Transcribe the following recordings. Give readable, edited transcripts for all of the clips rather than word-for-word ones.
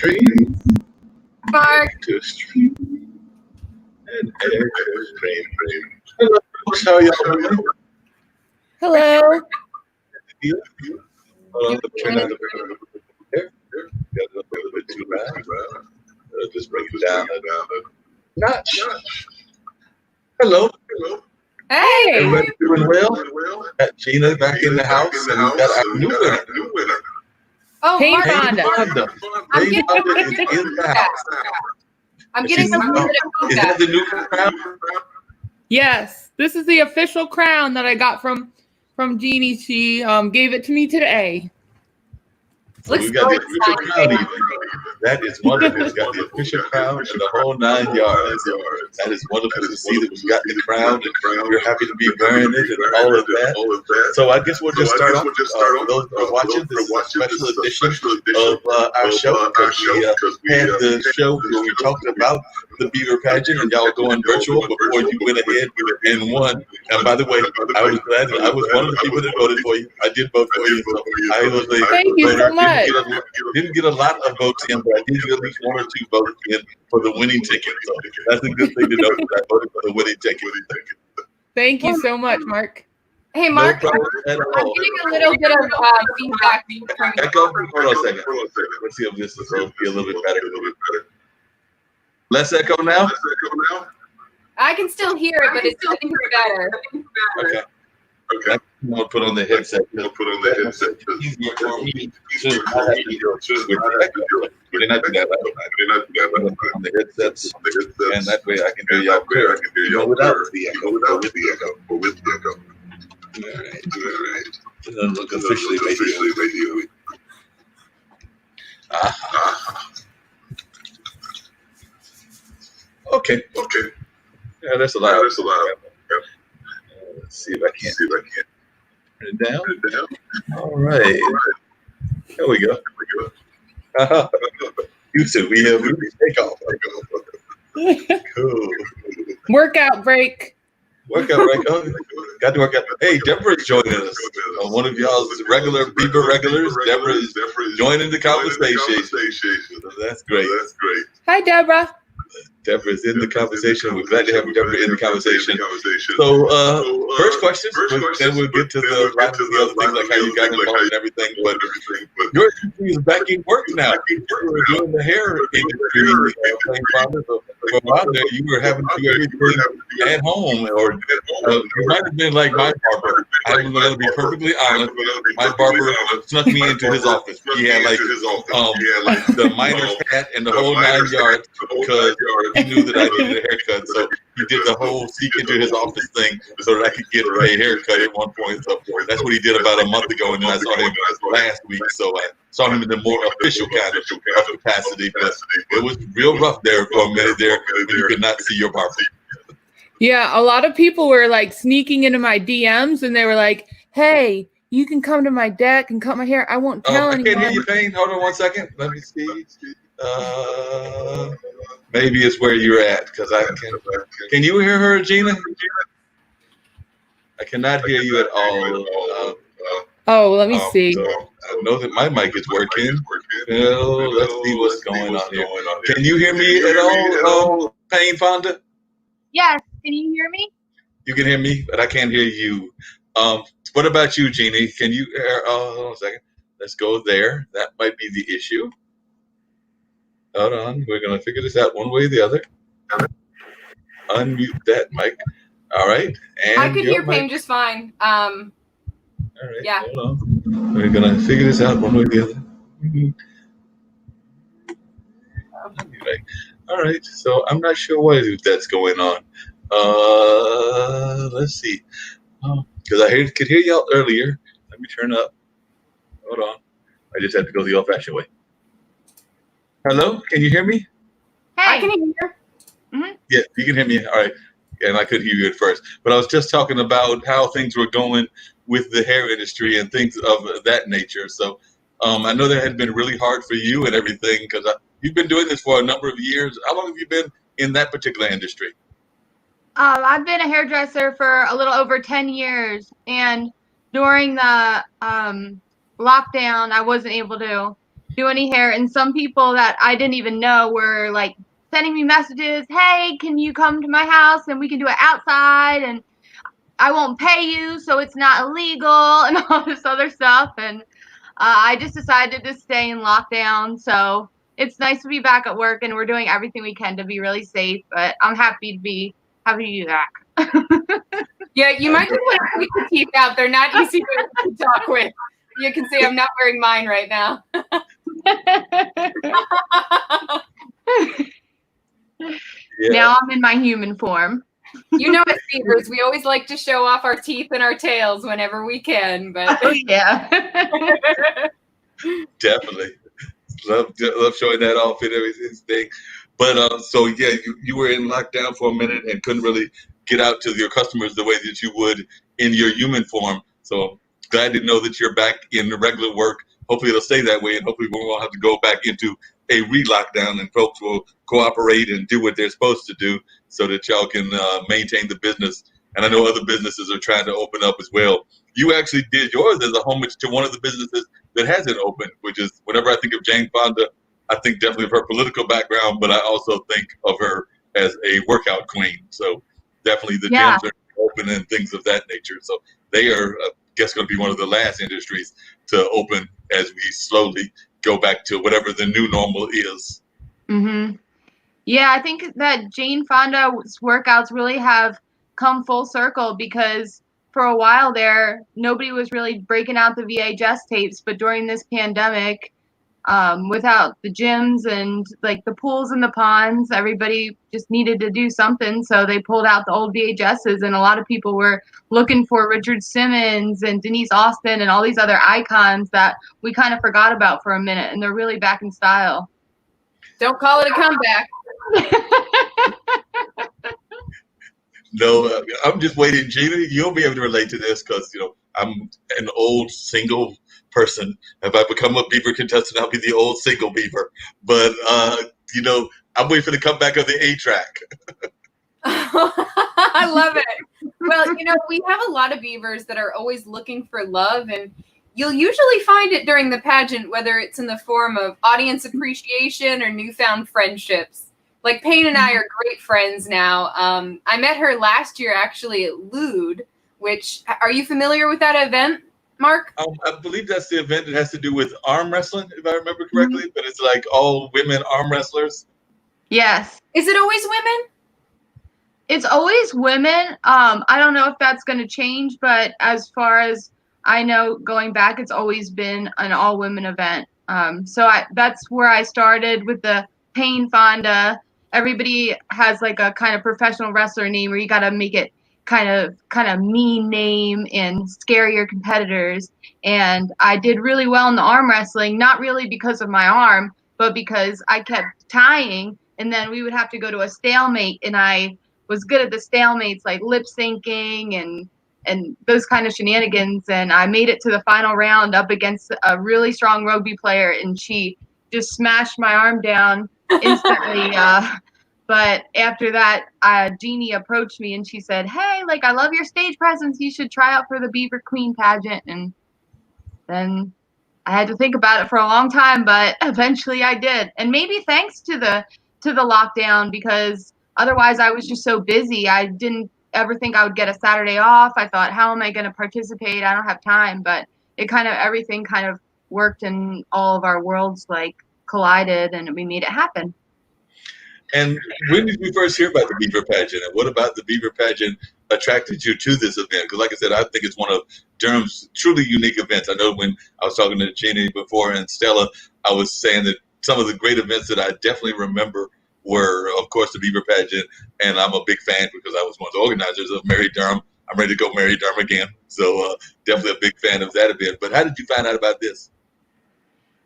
stream. Mark. To stream. And air to stream. Hello, folks. How are y'all doing? Hello. Hold on, turn down the there. Got a little bit too loud. Just bring it down a notch. Hello. Hey. Everybody doing well? Got Gina back in the house, and we got our new winner. Oh, Pain Mark. Fonda. I'm Pain getting Fonda is in the house. I'm getting a little bit of Is that feedback. the new crown? Yes, this is the official crown that I got from Jeannie. She gave it to me today. So we got the official crown even. That is wonderful. It's got the official crown and the whole 9 yards. That is wonderful to see that we've got the crown and we're happy to be wearing it and all of that. So I guess we'll just start off. For those who are watching, this is a special edition of our show because we had the show where we talked about the Beaver Pageant and y'all going virtual before you went ahead and won. And by the way, I was glad that I was one of the people that voted for you. I did vote for you. So I was a Thank you so much. Didn't get a lot of votes in, but I did get at least 1 or 2 votes in for the winning ticket. So that's a good thing to know that I voted for the winning ticket. Thank you so much, Mark. Hey, No Mark. problem at I'm all. getting a little bit of feedback from you. Echo, hold on a second. Let's see if this is going to be a little bit better. Less echo now? I can still hear it, but it's getting better. Okay. I'm going to put on the headset. Easier for me. We did not do that last time. On the headsets, and that way I can hear y'all clear. Without the echo. All right. It doesn't look officially radio. Okay. Yeah, that's a lot. Let's see if I can turn it down. All right. There we go. Houston, we have takeoff. Cool. Workout break. Workout, right? Oh, got to work out. Hey, Deborah's joining us. One of y'all's regular Beaver regulars. Deborah is joining the conversation. So that's great. Hi, Deborah. Deborah is in the conversation. We're glad to have Deborah in the conversation. So, first question, then we'll get to the other things like how you got involved and everything. But your industry is back in work now. You were doing the hair industry, Pain Fonda. So for a while there, you were having to do everything at home, or you might have been like my barber. I'm going to be perfectly honest. My barber snuck me into his office. He had like the miner's hat and the whole 9 yards because he knew that I needed a haircut, so he did the whole sneak into his office thing so that I could get a haircut at one point. So that's what he did about a month ago, and then I saw him last week. So I saw him in the more official kind of capacity, but it was real rough there for a minute there when you could not see your barber. Yeah, a lot of people were like sneaking into my DMs, and they were like, "Hey, you can come to my deck and cut my hair. I won't tell I anyone." can't hear you, Pain. Hold on 1 second. Let me see. Maybe it's where you're at because I can you hear her, Gina? I cannot hear you at all. Oh, let me see. So I know that my mic is working. Well, let's see what's going on here. Can you hear me at all, Pain Fonda? Yes. Can you hear me? You can hear me, but I can't hear you. What about you, Jeannie? Can you hear? Hold on a second. Let's go there. That might be the issue. Hold on. We're going to figure this out one way or the other. Unmute that mic. All right. And I could hear Pain just fine. All right. Yeah. Hold on. We're going to figure this out one way or the other. All right. So I'm not sure what that's going on. Let's see. Because I could hear y'all earlier. Let me turn up. Hold on. I just have to go the old-fashioned way. Hello? Can you hear me? Hey. I can hear. Mm-hmm. Yeah, you can hear me. All right. And I couldn't hear you at first. But I was just talking about how things were going with the hair industry and things of that nature. So I know that had been really hard for you and everything because you've been doing this for a number of years. How long have you been in that particular industry? I've been a hairdresser for a little over 10 years. And during the lockdown, I wasn't able to do any hair. And some people that I didn't even know were like sending me messages, hey, can you come to my house and we can do it outside and I won't pay you so it's not illegal and all this other stuff. And I just decided to stay in lockdown. So it's nice to be back at work and we're doing everything we can to be really safe. But I'm happy to be back. Yeah, you might just want to keep your teeth out. They're not easy to talk with. You can see I'm not wearing mine right now. Now I'm in my human form. You know, as beavers, we always like to show off our teeth and our tails whenever we can. But yeah, Definitely. Love showing that off and everything. But so yeah, you were in lockdown for a minute and couldn't really get out to your customers the way that you would in your human form. So glad to know that you're back in the regular work. Hopefully it'll stay that way, and hopefully we won't have to go back into a re-lockdown, and folks will cooperate and do what they're supposed to do so that y'all can maintain the business. And I know other businesses are trying to open up as well. You actually did yours as a homage to one of the businesses that hasn't opened, which is whenever I think of Jane Fonda, I think definitely of her political background, but I also think of her as a workout queen. So definitely the gyms are open and things of that nature. So they are, I guess, going to be one of the last industries to open as we slowly go back to whatever the new normal is. Mm-hmm. Yeah, I think that Jane Fonda's workouts really have come full circle because for a while there, nobody was really breaking out the VHS tapes. But during this pandemic, without the gyms and like the pools and the ponds, everybody just needed to do something. So they pulled out the old VHSs, and a lot of people were looking for Richard Simmons and Denise Austin and all these other icons that we kind of forgot about for a minute, and they're really back in style. don't call it a comeback. No, I'm just waiting, Gina. You'll be able to relate to this because, you know, I'm an old single person. If I become a Beaver contestant, I'll be the old single Beaver. But, you know, I'm waiting for the comeback of the A-track. I love it. Well, you know, we have a lot of beavers that are always looking for love, and you'll usually find it during the pageant, whether it's in the form of audience appreciation or newfound friendships. Like Pain and I are great friends now. I met her last year actually at Lude, which, are you familiar with that event, Mark? I believe that's the event that has to do with arm wrestling, if I remember correctly. But it's like all women arm wrestlers. Yes. Is it always women? It's always women. I don't know if that's going to change, but as far as I know, going back, it's always been an all-women event. So that's where I started with the Pain Fonda. Everybody has like a kind of professional wrestler name where you got to make it kind of mean name and scare your competitors. And I did really well in the arm wrestling, not really because of my arm, but because I kept tying, and then we would have to go to a stalemate, and I was good at the stalemates, like lip syncing and those kind of shenanigans. And I made it to the final round up against a really strong rugby player, and she just smashed my arm down instantly. But after that, Jeannie approached me and she said, hey, like, I love your stage presence. You should try out for the Beaver Queen pageant. And then I had to think about it for a long time, but eventually I did. And maybe thanks to the lockdown, because otherwise I was just so busy. I didn't ever think I would get a Saturday off. I thought, how am I going to participate? I don't have time. But everything kind of worked, and all of our worlds like collided, and we made it happen. And when did you first hear about the Beaver Pageant? And what about the Beaver Pageant attracted you to this event? Because like I said, I think it's one of Durham's truly unique events. I know when I was talking to Jeannie before and Stella, I was saying that some of the great events that I definitely remember were, of course, the Beaver Pageant. And I'm a big fan because I was one of the organizers of Mary Durham. I'm ready to go Mary Durham again. So definitely a big fan of that event. But how did you find out about this?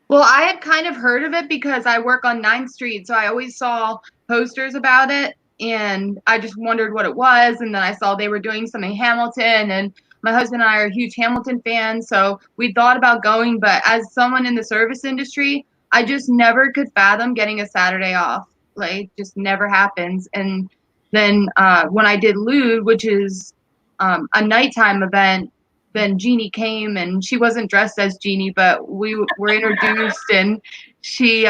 Well, I had kind of heard of it because I work on 9th Street, so I always saw posters about it, and I just wondered what it was. And then I saw they were doing some in Hamilton, and my husband and I are huge Hamilton fans, so we thought about going. But as someone in the service industry, I just never could fathom getting a Saturday off. Like, just never happens. And then when I did Lude, which is a nighttime event, then Jeannie came, and she wasn't dressed as Jeannie, but we were introduced, and she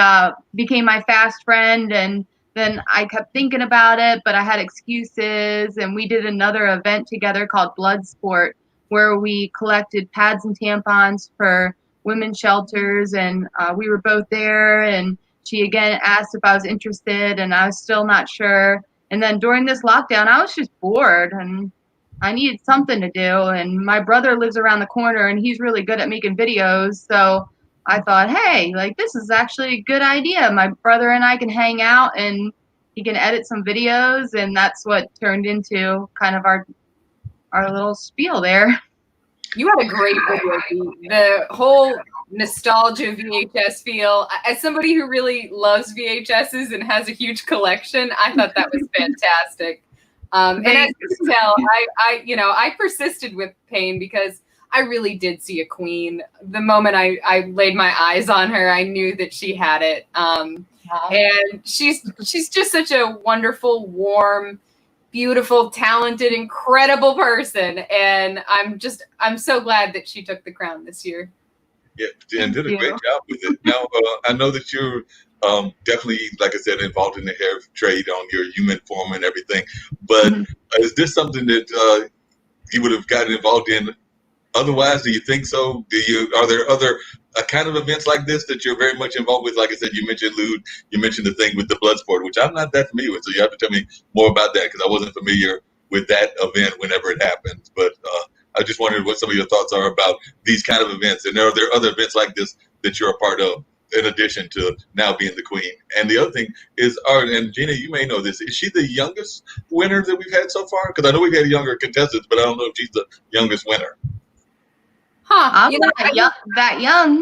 became my fast friend. And then I kept thinking about it, but I had excuses, and we did another event together called Bloodsport, where we collected pads and tampons for women's shelters, and we were both there, and she again asked if I was interested, and I was still not sure. And then during this lockdown, I was just bored, and I needed something to do, and my brother lives around the corner, and he's really good at making videos, so I thought, hey, like, this is actually a good idea. My brother and I can hang out, and he can edit some videos, and that's what turned into kind of our little spiel there. You had a great video, Pete. The whole nostalgia VHS feel. As somebody who really loves VHSs and has a huge collection, I thought that was fantastic. And as you can tell, I persisted with Pain because I really did see a queen. The moment I laid my eyes on her, I knew that she had it. And she's just such a wonderful, warm, beautiful, talented, incredible person. And I'm so glad that she took the crown this year. Yeah, and did a great job with it. Now, I know that you're definitely, like I said, involved in the hair trade on your human form and everything. But is this something that you would have gotten involved in otherwise? Do you think so? Are there other kind of events like this that you're very much involved with? Like I said, you mentioned Lude, you mentioned the thing with the Bloodsport, which I'm not that familiar with. So you have to tell me more about that, because I wasn't familiar with that event whenever it happens. But I just wondered what some of your thoughts are about these kind of events. And are there other events like this that you're a part of, in addition to now being the queen? And the other thing is, and Gina, you may know this, is she the youngest winner that we've had so far? Because I know we've had younger contestants, but I don't know if she's the youngest winner. Huh? I'm not that young.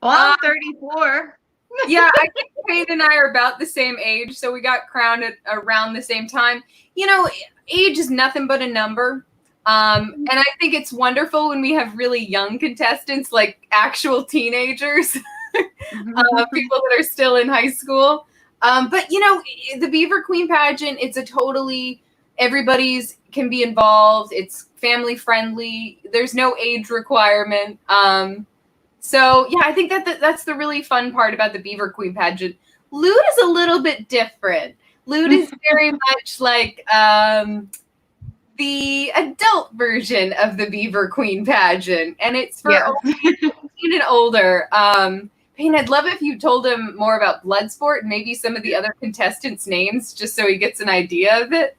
Well, I'm 34. Yeah, I think Paige and I are about the same age, so we got crowned at around the same time. You know, age is nothing but a number. And I think it's wonderful when we have really young contestants, like actual teenagers, people that are still in high school. But, you know, the Beaver Queen pageant, it's a totally, everybody's can be involved. It's family friendly. There's no age requirement. So, yeah, I think that's the really fun part about the Beaver Queen pageant. Lude is a little bit different. Lude is very much like the adult version of the Beaver Queen pageant, and it's for 18 and older. Payne, I'd love if you told him more about Bloodsport and maybe some of the other contestants' names, just so he gets an idea of it.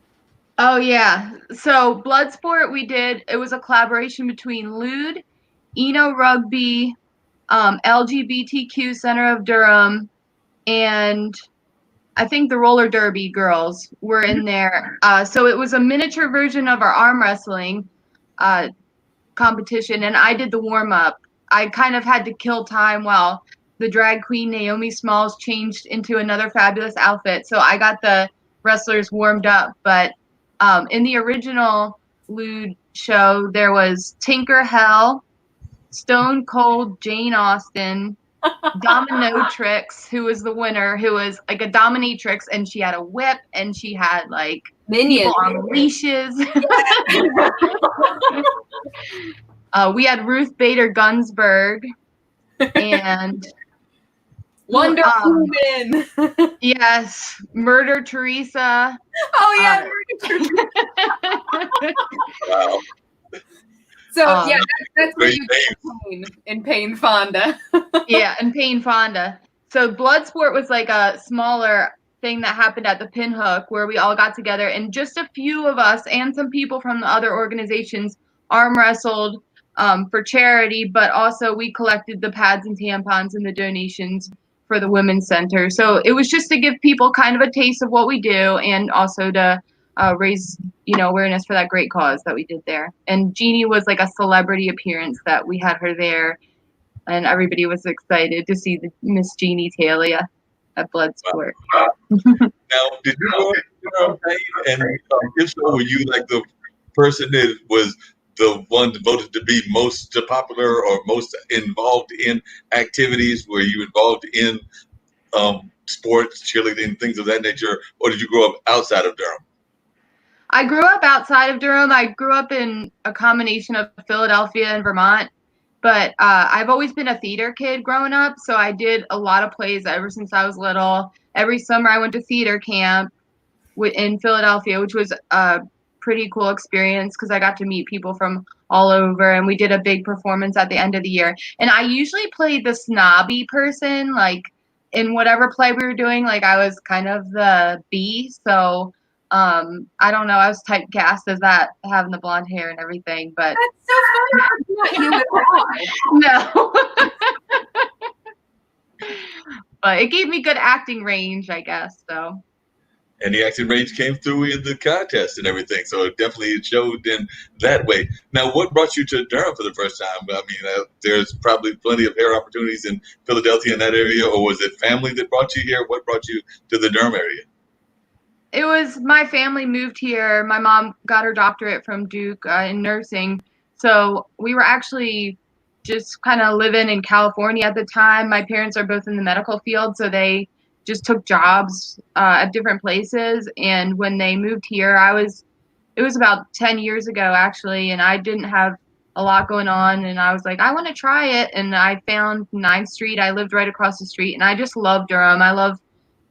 Oh, yeah. So Bloodsport, it was a collaboration between Lude, Eno Rugby, LGBTQ Center of Durham, and I think the roller derby girls were in there. So it was a miniature version of our arm wrestling competition, and I did the warm-up. I kind of had to kill time while the drag queen Naomi Smalls changed into another fabulous outfit. So I got the wrestlers warmed up. But in the original Lude show, there was Tinker Hell, Stone Cold Jane Austen, Dominatrix, who was the winner, who was like a dominatrix, and she had a whip, and she had like minions on leashes. We had Ruth Bader Ginsburg and Wonder Woman. Yes, Murder Teresa. Oh yeah, Murder Teresa. Wow. So yeah, that's where you get in Pain Fonda. Yeah, and Pain Fonda. So Bloodsport was like a smaller thing that happened at the Pinhook, where we all got together, and just a few of us and some people from the other organizations arm wrestled for charity, but also we collected the pads and tampons and the donations for the Women's Center. So it was just to give people kind of a taste of what we do, and also to raise, awareness for that great cause that we did there. And Jeannie was like a celebrity appearance that we had her there, and everybody was excited to see the Miss Jeannie Talia at Bloodsport. Wow. Now, did you go up and if so, were you like the person that was the one voted to be most popular or most involved in activities? Were you involved in sports, cheerleading, things of that nature, or did you grow up outside of Durham? I grew up outside of Durham. I grew up in a combination of Philadelphia and Vermont, but I've always been a theater kid growing up, so I did a lot of plays ever since I was little. Every summer I went to theater camp in Philadelphia, which was a pretty cool experience because I got to meet people from all over, and we did a big performance at the end of the year. And I usually played the snobby person, like in whatever play we were doing, like I was kind of the B. So I don't know, I was typecast as that, having the blonde hair and everything, but That's so funny. Not you at all. no. But it gave me good acting range, I guess. So. And the acting range came through in the contest and everything, so it definitely showed in that way. Now, what brought you to Durham for the first time? I mean, there's probably plenty of hair opportunities in Philadelphia in that area, or was it family that brought you here? What brought you to the Durham area? It was my family moved here. My mom got her doctorate from Duke in nursing, so we were actually just kind of living in California at the time. My parents are both in the medical field, so they just took jobs at different places. And when they moved here, it was about 10 years ago actually, and I didn't have a lot going on, and I was like, I want to try it. And I found 9th Street. I lived right across the street, and I just love Durham. I love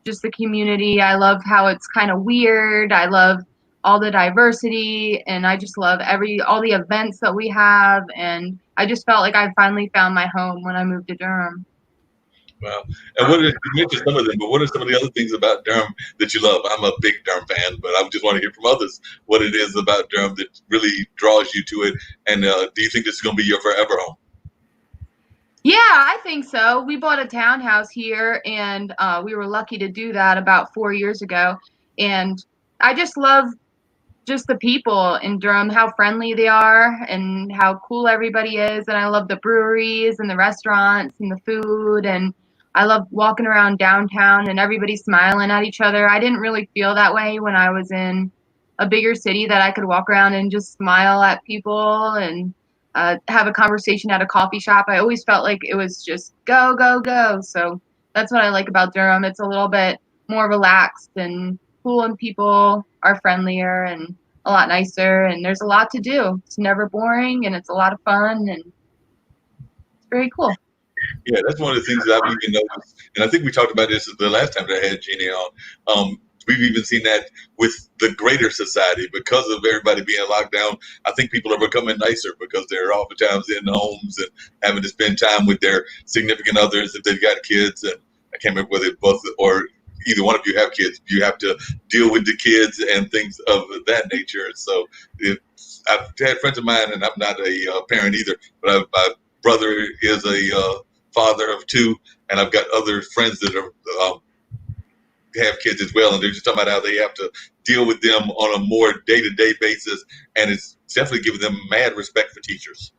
just the community. I love how it's kind of weird. I love all the diversity, and I just love all the events that we have. And I just felt like I finally found my home when I moved to Durham. Wow. And you mentioned some of them, but what are some of the other things about Durham that you love? I'm a big Durham fan, but I just want to hear from others what it is about Durham that really draws you to it. And do you think this is going to be your forever home? Yeah, I think so. We bought a townhouse here, and we were lucky to do that about 4 years ago. And I just love just the people in Durham, how friendly they are and how cool everybody is. And I love the breweries and the restaurants and the food. And I love walking around downtown and everybody smiling at each other. I didn't really feel that way when I was in a bigger city, that I could walk around and just smile at people and have a conversation at a coffee shop. I always felt like it was just go, go, go. So that's what I like about Durham. It's a little bit more relaxed and cool, and people are friendlier and a lot nicer, and there's a lot to do. It's never boring, and it's a lot of fun, and it's very cool. Yeah, that's one of the things that I've even noticed, and I think we talked about this the last time that I had Jeannie on. We've even seen that with the greater society because of everybody being locked down. I think people are becoming nicer because they're oftentimes in homes and having to spend time with their significant others if they've got kids. And I can't remember whether both or either one of you have kids. You have to deal with the kids and things of that nature. So I've had friends of mine, and I'm not a parent either, but my brother is a father of 2, and I've got other friends that are have kids as well, and they're just talking about how they have to deal with them on a more day-to-day basis, and it's definitely giving them mad respect for teachers.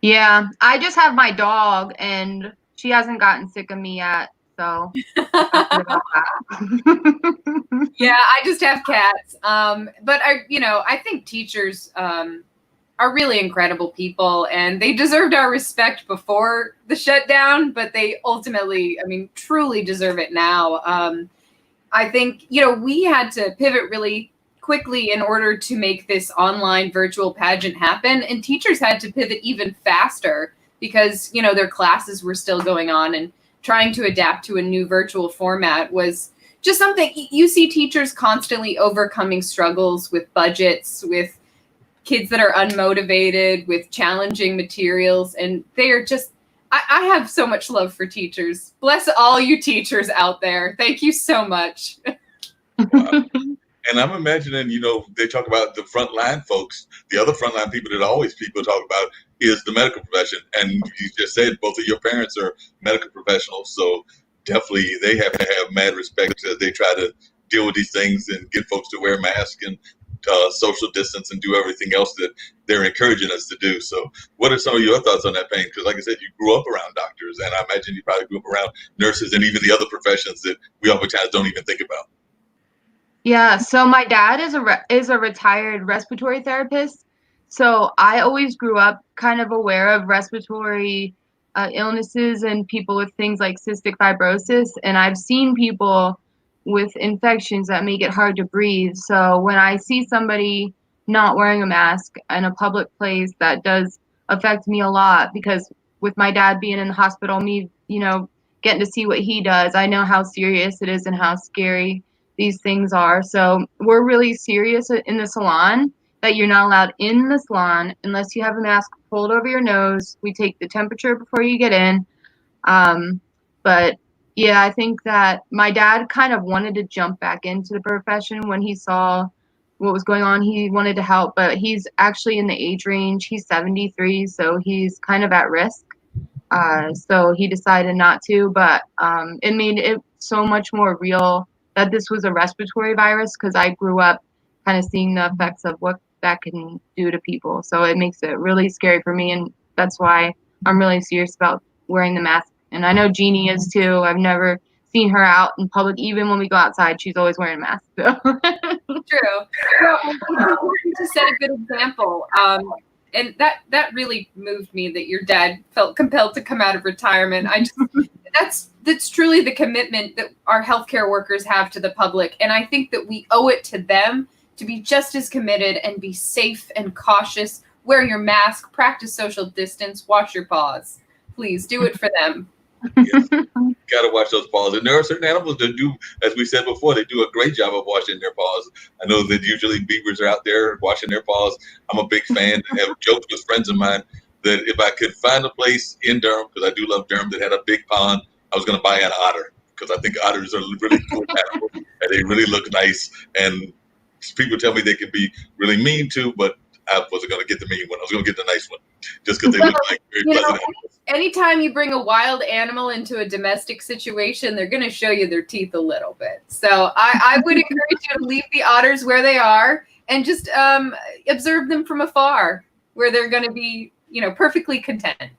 Yeah, I just have my dog, and she hasn't gotten sick of me yet, so about that. Yeah, I just have cats. But I think teachers are really incredible people, and they deserved our respect before the shutdown, but they ultimately, truly deserve it now. I think, we had to pivot really quickly in order to make this online virtual pageant happen, and teachers had to pivot even faster because, their classes were still going on, and trying to adapt to a new virtual format was just something. You see teachers constantly overcoming struggles with budgets, with kids that are unmotivated, with challenging materials, and they are just, I have so much love for teachers. Bless all you teachers out there. Thank you so much. Wow. And I'm imagining, they talk about the frontline folks. The other frontline people that always people talk about is the medical profession. And you just said both of your parents are medical professionals, so definitely they have to have mad respect as they try to deal with these things and get folks to wear masks and social distance and do everything else that they're encouraging us to do. So what are some of your thoughts on that, Pain? Because like I said, you grew up around doctors, and I imagine you probably grew up around nurses and even the other professions that we oftentimes don't even think about. Yeah, so my dad is a retired respiratory therapist. So I always grew up kind of aware of respiratory illnesses and people with things like cystic fibrosis. And I've seen people with infections that make it hard to breathe. So when I see somebody not wearing a mask in a public place, that does affect me a lot, because with my dad being in the hospital, me, getting to see what he does, I know how serious it is and how scary these things are. So we're really serious in the salon that you're not allowed in the salon unless you have a mask pulled over your nose. We take the temperature before you get in. But yeah, I think that my dad kind of wanted to jump back into the profession when he saw what was going on. He wanted to help, but he's actually in the age range. He's 73, so he's kind of at risk. So he decided not to, but it made it so much more real that this was a respiratory virus, because I grew up kind of seeing the effects of what that can do to people. So it makes it really scary for me, and that's why I'm really serious about wearing the mask. And I know Jeannie is too. I've never seen her out in public. Even when we go outside, she's always wearing a mask. So. True. Well, it's important to set a good example. And that really moved me that your dad felt compelled to come out of retirement. That's truly the commitment that our healthcare workers have to the public. And I think that we owe it to them to be just as committed and be safe and cautious. Wear your mask, practice social distance, wash your paws. Please do it for them. Got to wash those paws. And there are certain animals that do, as we said before, they do a great job of washing their paws. I know that usually beavers are out there washing their paws. I'm a big fan. I have joked with friends of mine that if I could find a place in Durham, because I do love Durham, that had a big pond, I was going to buy an otter, because I think otters are really cool animals and they really look nice. And people tell me they can be really mean too, but I wasn't going to get the mean one. I was going to get the nice one, just because they look like very pleasant animals. Anytime you bring a wild animal into a domestic situation, they're going to show you their teeth a little bit. So I would encourage you to leave the otters where they are and just observe them from afar, where they're going to be, perfectly content.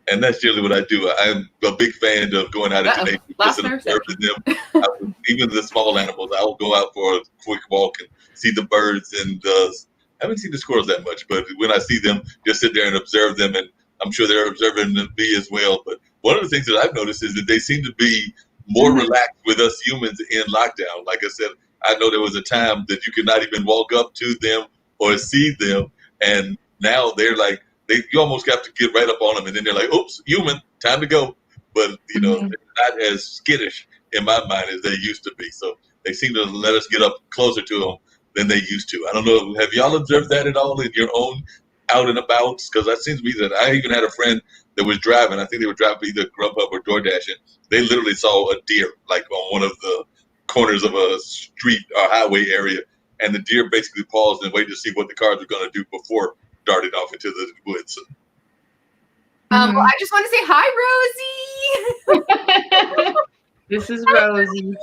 And that's generally what I do. I'm a big fan of going out into nature, just observing them. Even the small animals, I will go out for a quick walk and see the birds. And I haven't seen the squirrels that much, but when I see them, just sit there and observe them. And I'm sure they're observing me as well. But one of the things that I've noticed is that they seem to be more relaxed with us humans in lockdown. Like I said, I know there was a time that you could not even walk up to them or see them. And now they're like, you almost have to get right up on them, and then they're like, oops, human, time to go. But, they're not as skittish in my mind as they used to be. So they seem to let us get up closer to them than they used to. I don't know, have y'all observed that at all in your own out and abouts? Because that seems to be that I even had a friend that was driving. I think they were driving either Grubhub or DoorDash, and they literally saw a deer, like on one of the corners of a street or highway area. And the deer basically paused and waited to see what the cars were going to do before darted off into the woods. Well, I just want to say hi, Rosie. This is Rosie.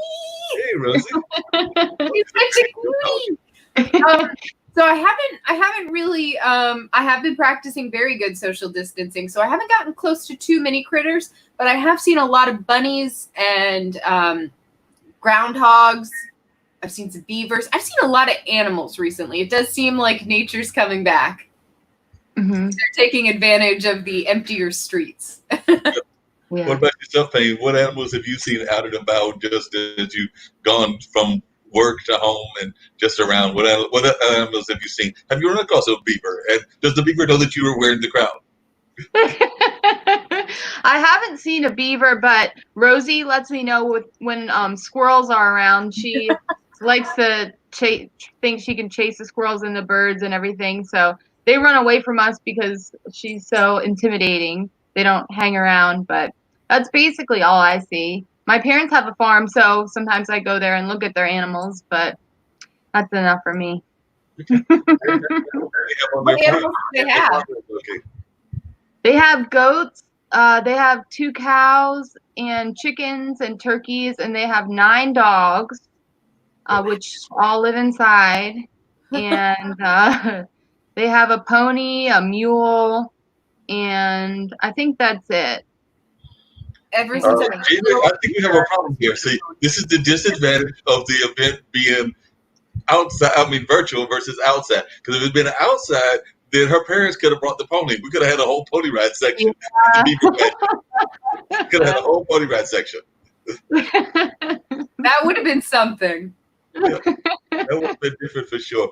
Hey, Rosie. She's such a queen. So I haven't really, I have been practicing very good social distancing. So I haven't gotten close to too many critters, but I have seen a lot of bunnies and groundhogs. I've seen some beavers. I've seen a lot of animals recently. It does seem like nature's coming back. Mm-hmm. They're taking advantage of the emptier streets. Yeah. What about yourself, Pain? What animals have you seen out and about just as you've gone from work to home and just around? What animals have you seen? Have you run across a beaver? And does the beaver know that you were wearing the crown? I haven't seen a beaver, but Rosie lets me know when squirrels are around. She likes to think she can chase the squirrels and the birds and everything. So they run away from us because she's so intimidating. They don't hang around, but that's basically all I see. My parents have a farm, so sometimes I go there and look at their animals, but that's enough for me. What animals do they have? They have goats, they have 2 cows and chickens and turkeys, and they have 9 dogs, which all live inside. And they have a pony, a mule, and I think that's it. I think we have a problem here. See, this is the disadvantage of the event being outside. I mean, virtual versus outside. Because if it had been outside, then her parents could have brought the pony. We could have had a whole pony ride section. Yeah. Could have had a whole pony ride section. That would have been something. Yeah. That would have been different for sure.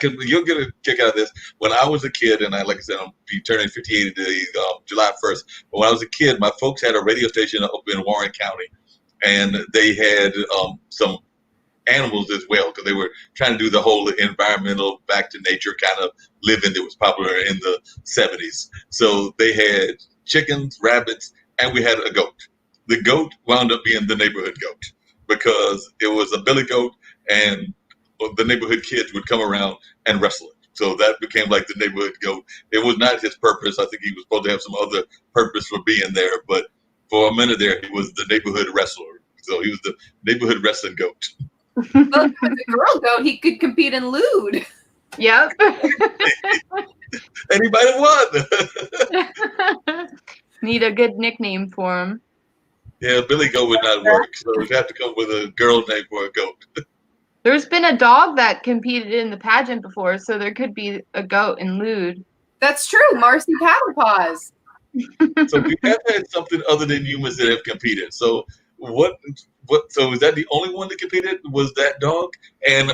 You'll get a kick out of this. When I was a kid, and like I said, I'll be turning 58 July 1st. But when I was a kid, my folks had a radio station up in Warren County, and they had some animals as well, because they were trying to do the whole environmental back to nature kind of living that was popular in the 70s. So they had chickens, rabbits, and we had a goat. The goat wound up being the neighborhood goat because it was a billy goat, and the neighborhood kids would come around and wrestle it. So that became like the neighborhood goat. It was not his purpose. I think he was supposed to have some other purpose for being there, but for a minute there, he was the neighborhood wrestler. So he was the neighborhood wrestling goat. Well, if it was a girl goat, he could compete in lewd. Yep. And he might have won. Need a good nickname for him. Yeah, Billy Goat would not work, so we'd have to come with a girl name for a goat. There's been a dog that competed in the pageant before, so there could be a goat in lewd. That's true. Marcy Paddlepaws. So we have had something other than humans that have competed. So what? So is that the only one that competed? Was that dog? And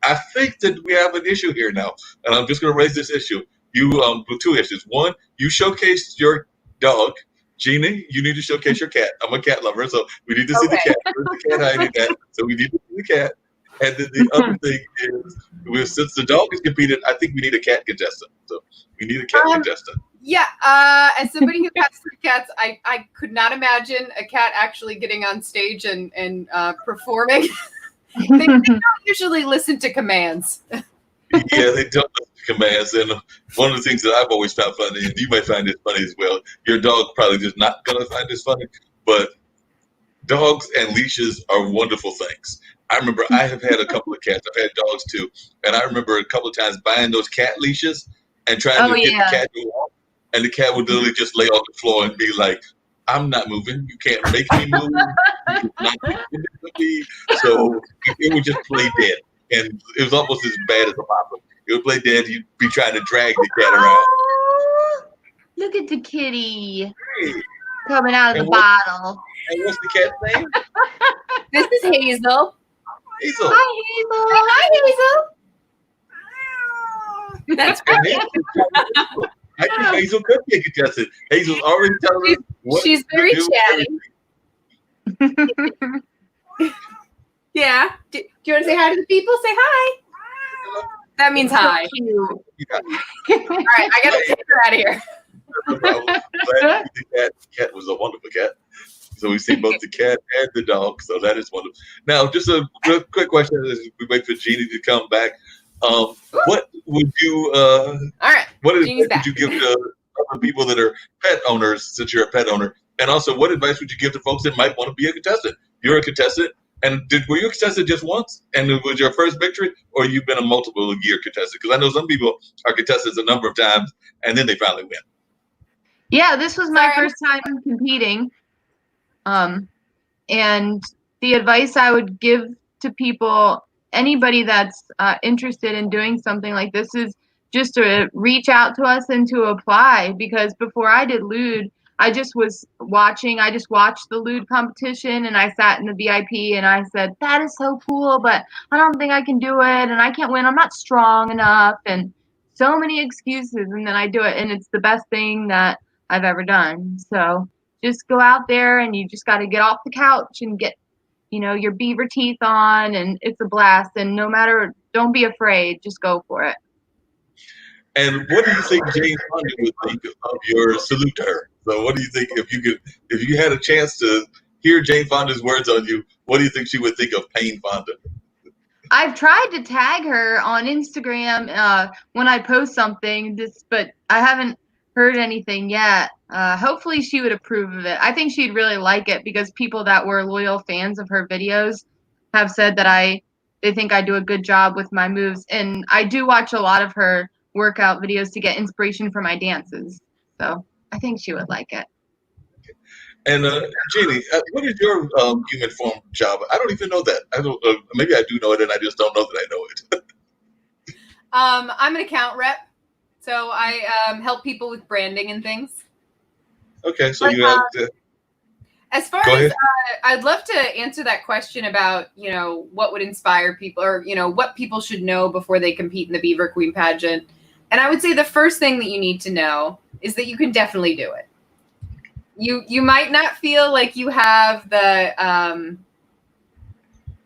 I think that we have an issue here now, and I'm just going to raise this issue. With two issues. One, you showcased your dog. Jeannie, you need to showcase your cat. I'm a cat lover, so we need to see the cat. Where's the cat hiding at? So we need to see the cat. And then the other thing is, since the dog is competed, I think we need a cat contestant. So we need a cat contestant. Yeah, as somebody who has 3 cats, I could not imagine a cat actually getting on stage and performing. They don't usually listen to commands. Yeah, they don't listen to commands. And one of the things that I've always found funny, and you might find this funny as well, your dog probably is not going to find this funny, but dogs and leashes are wonderful things. I remember I have had a couple of cats. I've had dogs too. And I remember a couple of times buying those cat leashes and trying to get the cat to walk. And the cat would literally just lay on the floor and be like, I'm not moving. You can't make me move. You're not listening to me. So it would just play dead. And it was almost as bad as a papa. It would play dead. You'd be trying to drag the cat around. Oh, look at the kitty coming out of the bottle. And what's the cat's name? This is Hazel. Hazel. Hi, Hazel. That's right. I think Hazel could be a contestant. Hazel's already telling us what she's very chatty. Yeah. Do you want to say hi to the people? Say hi. That means hi. Yeah. All right, I gotta take her out of here. The cat was a wonderful cat. So we've seen both the cat and the dog. So that is wonderful. Now, just a real quick question as we wait for Jeannie to come back. What would you? All right. What advice would you give to other people that are pet owners, since you're a pet owner? And also, what advice would you give to folks that might want to be a contestant? You're a contestant, and were you a contestant just once, and it was your first victory, or you've been a multiple-year contestant? Because I know some people are contestants a number of times, and then they finally win. Yeah, this was my first time competing. And the advice I would give to people, anybody that's interested in doing something like this, is just to reach out to us and to apply. Because before I did lewd, I just watched the lewd competition, and I sat in the VIP and I said, that is so cool, but I don't think I can do it, and I can't win, I'm not strong enough, and so many excuses, and then I do it, and it's the best thing that I've ever done. So just go out there, and you just got to get off the couch and get, your beaver teeth on, and it's a blast. And don't be afraid, just go for it. And what do you think Jane Fonda would think of your salute to her? So what do you think if you had a chance to hear Jane Fonda's words on you, what do you think she would think of Pain Fonda? I've tried to tag her on Instagram when I post something, but I haven't heard anything yet. Hopefully she would approve of it. I think she'd really like it, because people that were loyal fans of her videos have said that they think I do a good job with my moves. And I do watch a lot of her workout videos to get inspiration for my dances. So I think she would like it. And Jeannie, what is your human form job? I don't even know that. I don't. Maybe I do know it, and I just don't know that I know it. I'm an account rep, so I help people with branding and things. Okay, so you have to. As far as I'd love to answer that question about, what would inspire people or, what people should know before they compete in the Beaver Queen pageant. And I would say the first thing that you need to know is that you can definitely do it. You might not feel like you have the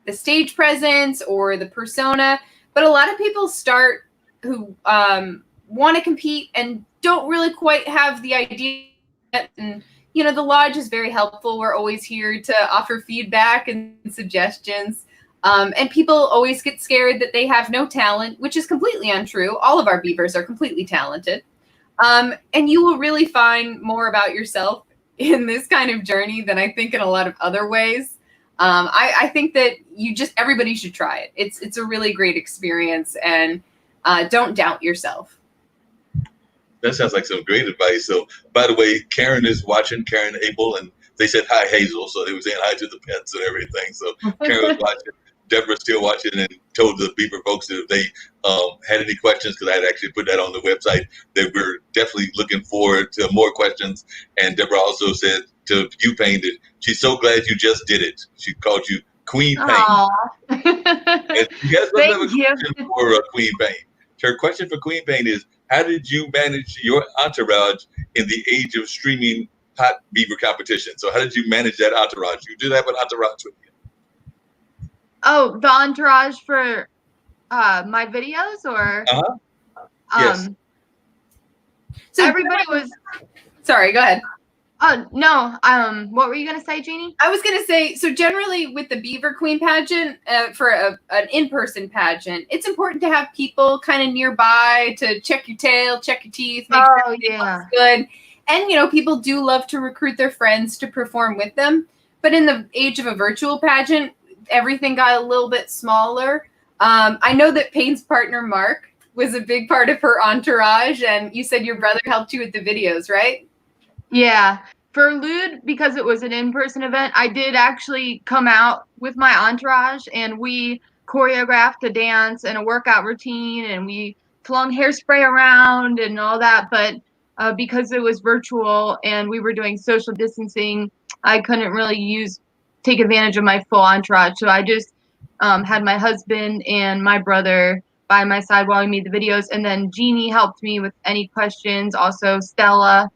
stage presence or the persona, but a lot of people start who want to compete and don't really quite have the idea. And the lodge is very helpful. We're always here to offer feedback and suggestions. And people always get scared that they have no talent, which is completely untrue. All of our beavers are completely talented. And you will really find more about yourself in this kind of journey than I think in a lot of other ways. I think that everybody should try it. It's a really great experience, and don't doubt yourself. That sounds like some great advice. So, by the way, Karen is watching, Karen Abel, and they said hi, Hazel. So they were saying hi to the pets and everything. So Karen was watching. Deborah's still watching and told the Beaver folks that if they had any questions, because I had actually put that on the website, that we're definitely looking forward to more questions. And Deborah also said to you, Pain, that she's so glad you just did it. She called you Queen Pain. And you guys have a question for Queen Pain. Her question for Queen Pain is, how did you manage your entourage in the age of streaming hot beaver competition? So how did you manage that entourage? You did have an entourage with you. Oh, the entourage for my videos, or yes. So everybody was. Sorry, go ahead. Oh no. What were you gonna say, Jeannie? I was gonna say, so generally with the Beaver Queen pageant, for an in-person pageant, it's important to have people kind of nearby to check your tail, check your teeth, make sure everything looks good. And people do love to recruit their friends to perform with them. But in the age of a virtual pageant, everything got a little bit smaller. I know that Pain's partner Mark was a big part of her entourage, and you said your brother helped you with the videos, right? Yeah. For Lude, because it was an in-person event, I did actually come out with my entourage, and we choreographed a dance and a workout routine, and we flung hairspray around and all that. But because it was virtual and we were doing social distancing, I couldn't really take advantage of my full entourage. So I just had my husband and my brother by my side while we made the videos. And then Jeannie helped me with any questions. Also, Stella,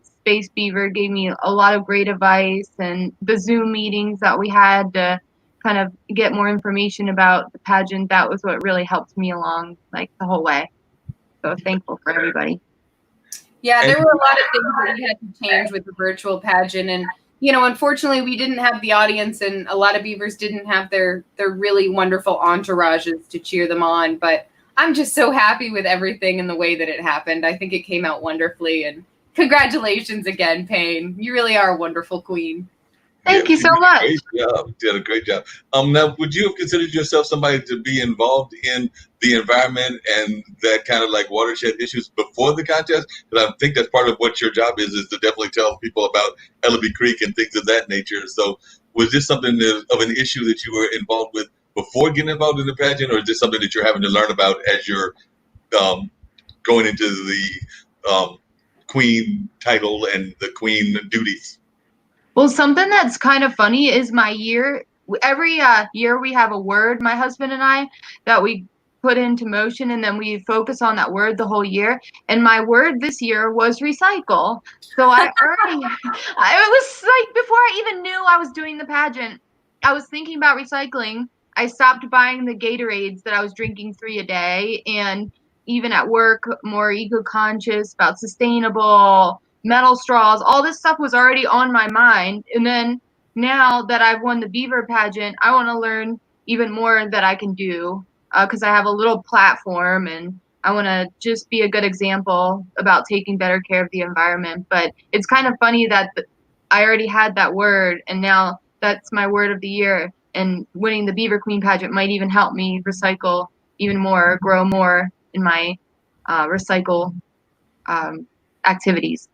Space Beaver, gave me a lot of great advice, and the Zoom meetings that we had to kind of get more information about the pageant. That was what really helped me along the whole way. So thankful for everybody. Yeah, there were a lot of things that we had to change with the virtual pageant, and unfortunately, we didn't have the audience, and a lot of beavers didn't have their really wonderful entourages to cheer them on. But I'm just so happy with everything and the way that it happened. I think it came out wonderfully, and congratulations again, Pain. You really are a wonderful queen. Thank you so much. Great job. You did a great job. Now, would you have considered yourself somebody to be involved in the environment and that kind of watershed issues before the contest? Because I think that's part of what your job is to definitely tell people about Ellaby Creek and things of that nature. So was this something of an issue that you were involved with before getting involved in the pageant, or is this something that you're having to learn about as you're going into the queen title and the queen duties? Well, something that's kind of funny is my year. Every year we have a word, my husband and I, that we put into motion, and then we focus on that word the whole year. And my word this year was recycle. So I was before I even knew I was doing the pageant, I was thinking about recycling. I stopped buying the Gatorades that I was drinking 3 a day, and even at work, more eco-conscious, about sustainable, metal straws. All this stuff was already on my mind. And then now that I've won the Beaver pageant, I want to learn even more that I can do, because I have a little platform, and I want to just be a good example about taking better care of the environment. But it's kind of funny that I already had that word, and now that's my word of the year. And winning the Beaver Queen pageant might even help me recycle even more, grow more in my recycle activities.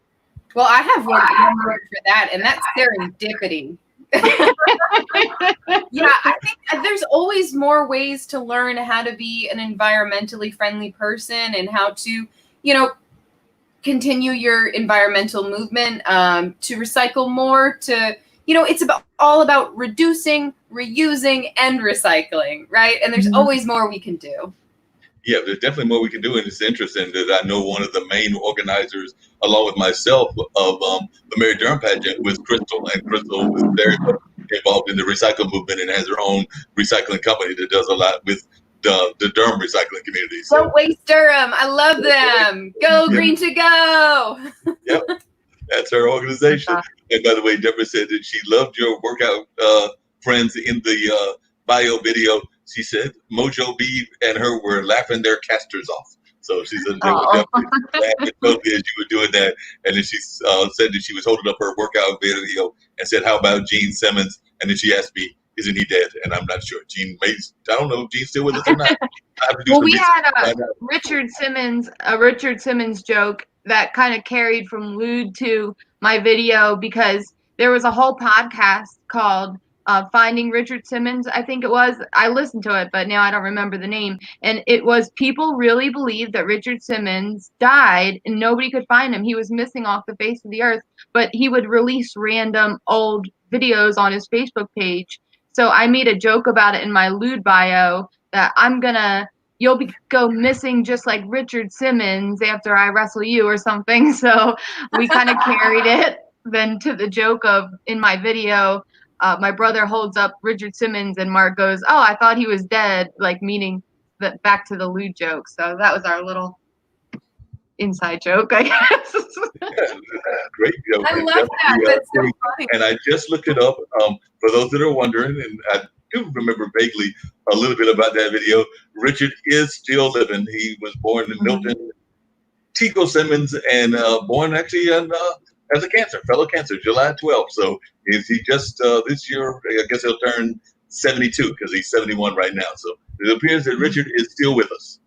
Well, I have one word for that, and that's serendipity. Yeah, I think there's always more ways to learn how to be an environmentally friendly person and how to, continue your environmental movement, to recycle more, to it's all about reducing, reusing, and recycling, right? And there's always more we can do. Yeah, there's definitely more we can do, and it's interesting that I know one of the main organizers, along with myself, of the Mary Durham pageant was Crystal, and Crystal was very much involved in the recycle movement and has her own recycling company that does a lot with the Durham recycling community. So, Don't waste Durham. I love them. Go Green to go. Yep, that's her organization. And by the way, Deborah said that she loved your workout friends in the bio video. She said Mojo B and her were laughing their casters off. So she said they were definitely laughing totally as you were doing that. And then she said that she was holding up her workout video and said, "How about Gene Simmons?" And then she asked me, "Isn't he dead?" And I'm not sure. I don't know if Gene's still with us or not. Well, we had a Richard Simmons joke that kind of carried from lewd to my video, because there was a whole podcast called Finding Richard Simmons, I think it was. I listened to it, but now I don't remember the name. And it was, people really believed that Richard Simmons died and nobody could find him. He was missing off the face of the earth, but he would release random old videos on his Facebook page. So I made a joke about it in my lewd bio that you'll go missing just like Richard Simmons after I wrestle you or something. So we kind of carried it then to the joke of, in my video, my brother holds up Richard Simmons and Mark goes, "Oh, I thought he was dead," like meaning that back to the lewd joke. So that was our little inside joke, I guess. Great joke. I love that. That's so funny. And I just looked it up. For those that are wondering, and I do remember vaguely a little bit about that video, Richard is still living. He was born in Milton, Tico Simmons, and born actually as a fellow cancer, July 12th. So is he just this year, I guess he'll turn 72 because he's 71 right now. So it appears that Richard is still with us.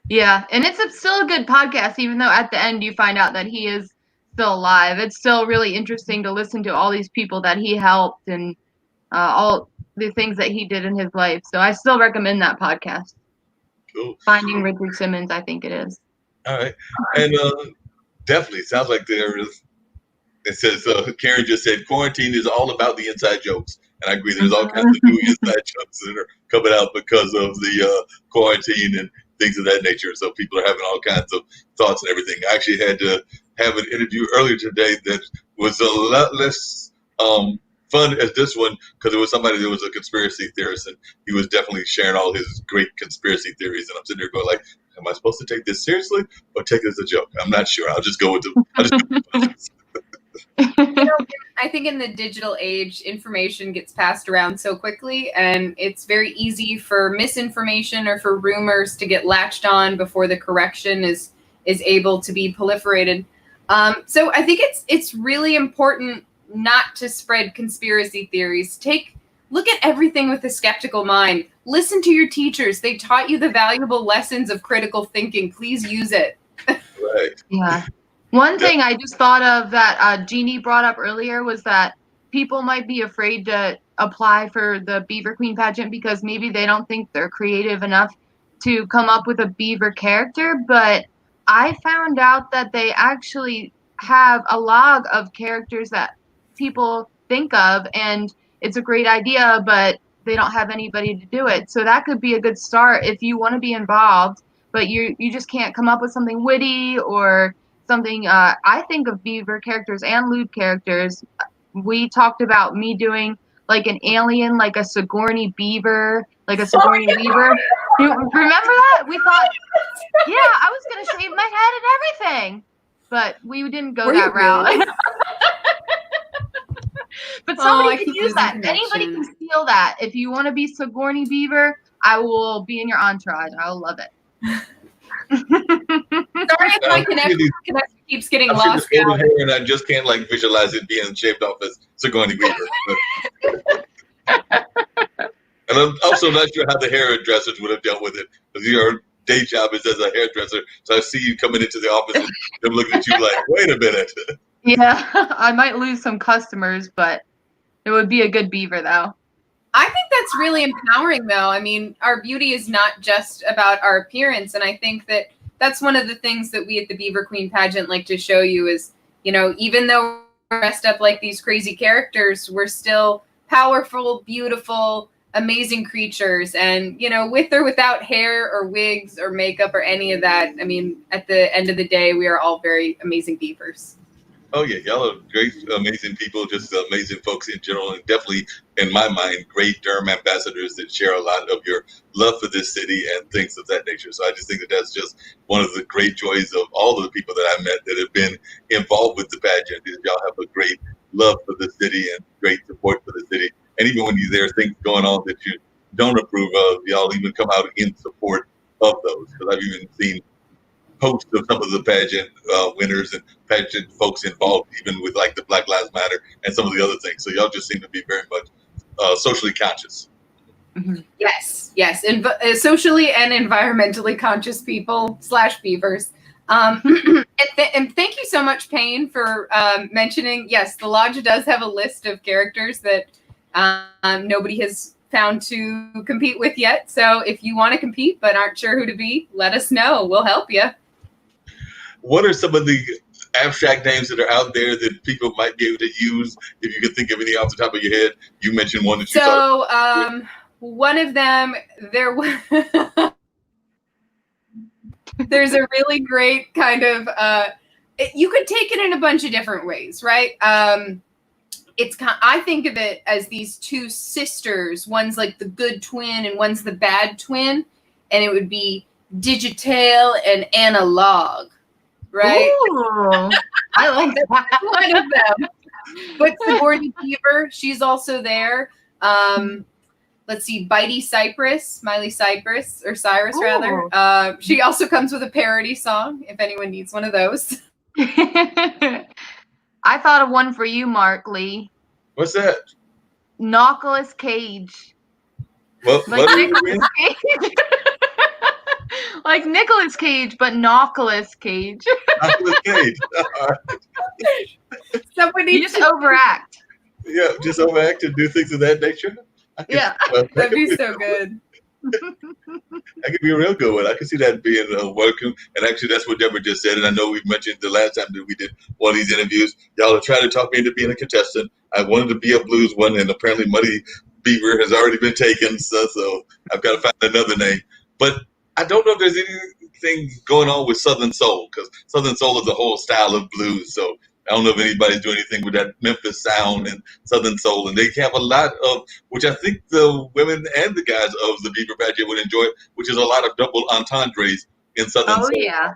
Yeah, and it's still a good podcast, even though at the end you find out that he is still alive. It's still really interesting to listen to all these people that he helped and all the things that he did in his life. So I still recommend that podcast. Cool. Finding Richard Simmons, I think it is. All right. And definitely sounds like there is. It says, Karen just said, quarantine is all about the inside jokes. And I agree, there's all kinds of new inside jokes that are coming out because of the quarantine and things of that nature. So people are having all kinds of thoughts and everything. I actually had to have an interview earlier today that was a lot less fun as this one, because it was somebody that was a conspiracy theorist, and he was definitely sharing all his great conspiracy theories. And I'm sitting there going like, am I supposed to take this seriously or take it as a joke? I'm not sure. I'll just go with the I think in the digital age, information gets passed around so quickly, and it's very easy for misinformation or for rumors to get latched on before the correction is able to be proliferated. So I think it's really important not to spread conspiracy theories. Look at everything with a skeptical mind. Listen to your teachers. They taught you the valuable lessons of critical thinking. Please use it. Right. Yeah. One thing I just thought of that Jeannie brought up earlier was that people might be afraid to apply for the Beaver Queen pageant because maybe they don't think they're creative enough to come up with a beaver character. But I found out that they actually have a log of characters that people think of, and it's a great idea, but they don't have anybody to do it. So that could be a good start if you want to be involved, but you just can't come up with something witty or something. I think of beaver characters and lewd characters. We talked about me doing like an alien, like a Sigourney Beaver, like a Sigourney Weaver. You remember that? We thought, yeah, I was going to shave my head and everything, but we didn't go that route. But somebody can use that. Anybody can steal that. If you want to be Sigourney Beaver, I will be in your entourage. I will love it. Sorry if my connection keeps getting lost. And I just can't visualize it being shaved off as Sigourney Weaver. And I'm also not sure how the hairdressers would have dealt with it, because your day job is as a hairdresser. So I see you coming into the office and them looking at you like, wait a minute. Yeah, I might lose some customers, but it would be a good beaver, though. I think that's really empowering, though. I mean, our beauty is not just about our appearance. And I think that's one of the things that we at the Beaver Queen pageant like to show you is, even though dressed up like these crazy characters were still powerful, beautiful, amazing creatures. And, you know, with or without hair or wigs or makeup or any of that, I mean, at the end of the day, we are all very amazing beavers. Oh yeah, y'all are great, amazing people, just amazing folks in general, and definitely, in my mind, great Durham ambassadors that share a lot of your love for this city and things of that nature. So I just think that that's just one of the great joys of all of the people that I met that have been involved with the pageant. Is y'all have a great love for the city and great support for the city, and even when there's things going on that you don't approve of, y'all even come out in support of those. Because I've even seen posts of some of the pageant winners and pageant folks involved, even with like the Black Lives Matter and some of the other things. So y'all just seem to be very much socially conscious. Yes, and socially and environmentally conscious people / beavers. And thank you so much, Pain, for mentioning. Yes, the lodge does have a list of characters that nobody has found to compete with yet. So if you want to compete but aren't sure who to be, let us know. We'll help you. What are some of the abstract names that are out there that people might be able to use? If you can think of any off the top of your head, you mentioned one that you thought. One of them, there's a really great kind of, you could take it in a bunch of different ways, right? I think of it as these two sisters. One's like the good twin and one's the bad twin. And it would be Digital and Analog, right? Ooh, I like that. One of them. But Sigourney Beaver, she's also there. Let's see, Miley Cyrus, or Cyrus rather. She also comes with a parody song, if anyone needs one of those. I thought of one for you, Mark Lee. What's that? Nicolas Cage. What Nicolas Cage. Like Nicolas Cage, but Nicolas Cage. Nicolas Cage. Somebody you just overact. Yeah, just overact and do things of that nature. Yeah, that'd be so good. That could be a real good one. I can see that being working. And actually, that's what Deborah just said. And I know we've mentioned the last time that we did one of these interviews. Y'all are trying to talk me into being a contestant. I wanted to be a blues one, and apparently Muddy Beaver has already been taken. So I've got to find another name. But I don't know if there's anything going on with Southern Soul, because Southern Soul is a whole style of blues. So I don't know if anybody's doing anything with that Memphis sound and Southern Soul. And they have a lot of, which I think the women and the guys of the Beaver Pageant would enjoy, which is a lot of double entendres in Southern Soul. Oh, yeah.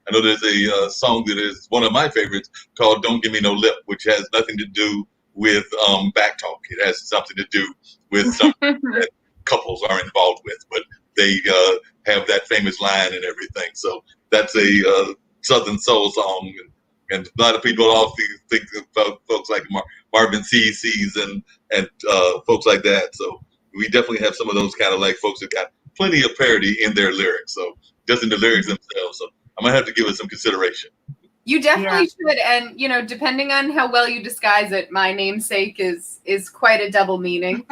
I know there's a song that is one of my favorites called Don't Give Me No Lip, which has nothing to do with back talk. It has something to do with something that couples are involved with, but they have that famous line and everything. So that's a Southern Soul song. And a lot of people often think about folks like Marvin CC's and folks like that. So we definitely have some of those kind of like folks that got plenty of parody in their lyrics. So just in the lyrics themselves. So I'm going to have to give it some consideration. You definitely should. And, you know, depending on how well you disguise it, my namesake is quite a double meaning.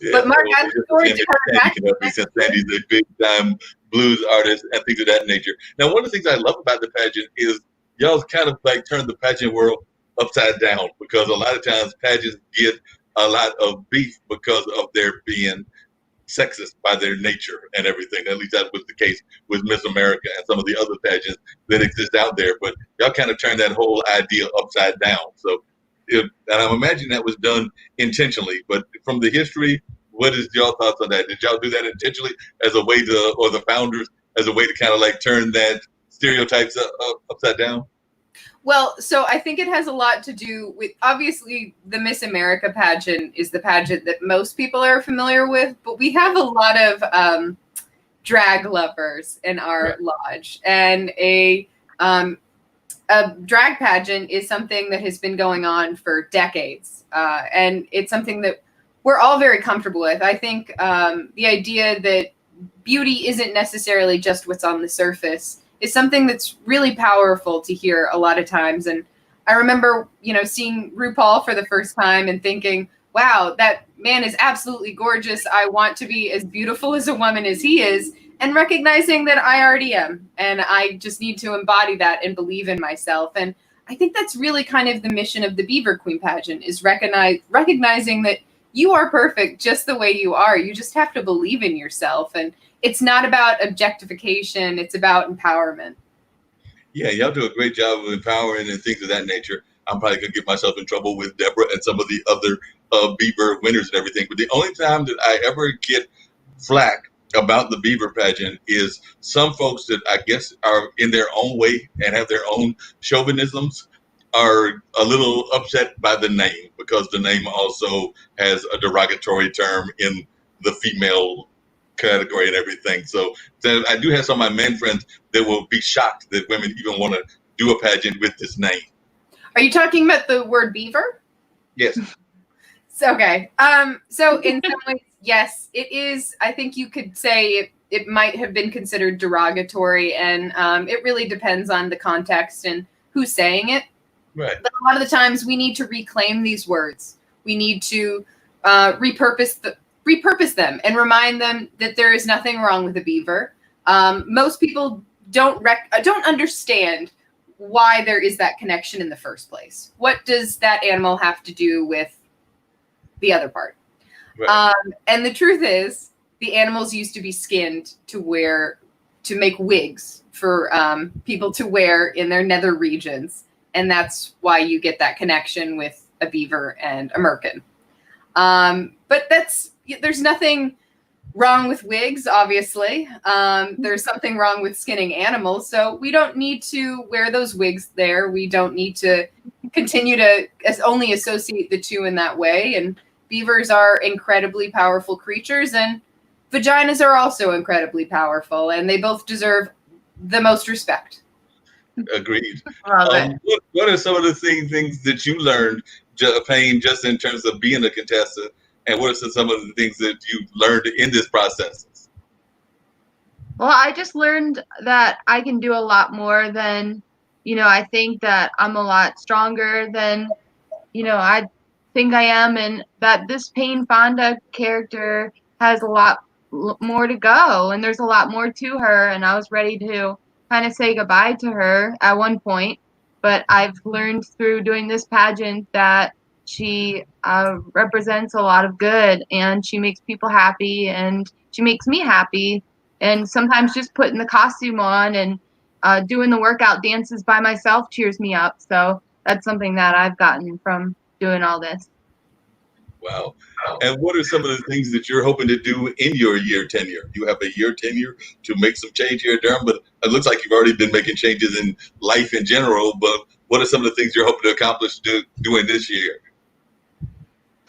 Yeah, but Mark, I look forward to coming back. Since Sandy's a big time blues artist and things of that nature. Now, one of the things I love about the pageant is y'all kind of like turn the pageant world upside down, because a lot of times pageants get a lot of beef because of their being sexist by their nature and everything. At least that was the case with Miss America and some of the other pageants that exist out there. But y'all kind of turn that whole idea upside down. So, and I'm imagining that was done intentionally. But from the history, what is y'all thoughts on that? Did y'all do that intentionally as a way to, or the founders, as a way to kind of like turn that stereotypes upside down? Well, so I think it has a lot to do with, obviously, the Miss America pageant is the pageant that most people are familiar with, but we have a lot of drag lovers in our lodge, and a drag pageant is something that has been going on for decades, and it's something that we're all very comfortable with. I think the idea that beauty isn't necessarily just what's on the surface is something that's really powerful to hear a lot of times. And I remember, you know, seeing RuPaul for the first time and thinking, wow, that man is absolutely gorgeous. I want to be as beautiful as a woman as he is, and recognizing that I already am. And I just need to embody that and believe in myself. And I think that's really kind of the mission of the Beaver Queen pageant, is recognizing that you are perfect just the way you are. You just have to believe in yourself. And it's not about objectification, it's about empowerment. Yeah, y'all do a great job of empowering and things of that nature. I'm probably gonna get myself in trouble with Deborah and some of the other Beaver winners and everything. But the only time that I ever get flack about the Beaver pageant is some folks that I guess are in their own way and have their own chauvinisms are a little upset by the name, because the name also has a derogatory term in the female category and everything. So I do have some of my men friends that will be shocked that women even want to do a pageant with this name. Are you talking about the word beaver? Yes. Okay. So in some ways, yes, it is. I think you could say it might have been considered derogatory, and it really depends on the context and who's saying it. Right. But a lot of the times we need to reclaim these words. We need to repurpose them and remind them that there is nothing wrong with a beaver. Most people don't understand why there is that connection in the first place. What does that animal have to do with the other part? Right. And the truth is, the animals used to be skinned to make wigs for people to wear in their nether regions. And that's why you get that connection with a beaver and a merkin. But there's nothing wrong with wigs, obviously. There's something wrong with skinning animals. So we don't need to wear those wigs there. We don't need to continue to only associate the two in that way. And beavers are incredibly powerful creatures, and vaginas are also incredibly powerful, and they both deserve the most respect. Agreed. Love it. What are some of the things that you learned, Pain, just in terms of being a contestant, and what are some of the things that you learned in this process? Well, I just learned that I can do a lot more than, I think that I'm a lot stronger than, I think I am, and that this Pain Fonda character has a lot more to go, and there's a lot more to her, and I was ready to kind of say goodbye to her at one point, but I've learned through doing this pageant that she represents a lot of good, and she makes people happy, and she makes me happy, and sometimes just putting the costume on and doing the workout dances by myself cheers me up. So that's something that I've gotten from doing all this. Wow. And what are some of the things that you're hoping to do in your year tenure? You have a year tenure to make some change here at Durham, but it looks like you've already been making changes in life in general. But what are some of the things you're hoping to accomplish doing this year?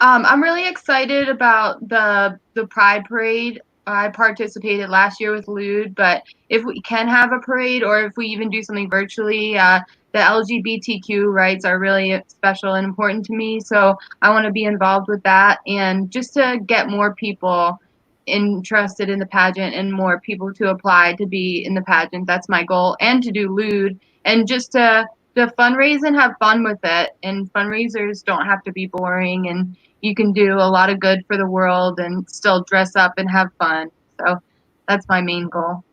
I'm really excited about the Pride Parade. I participated last year with Lude, but if we can have a parade, or if we even do something virtually, the LGBTQ rights are really special and important to me. So I want to be involved with that, and just to get more people interested in the pageant and more people to apply to be in the pageant. That's my goal, and to do Lude, and just to fundraise and have fun with it. And fundraisers don't have to be boring, and you can do a lot of good for the world and still dress up and have fun. So that's my main goal.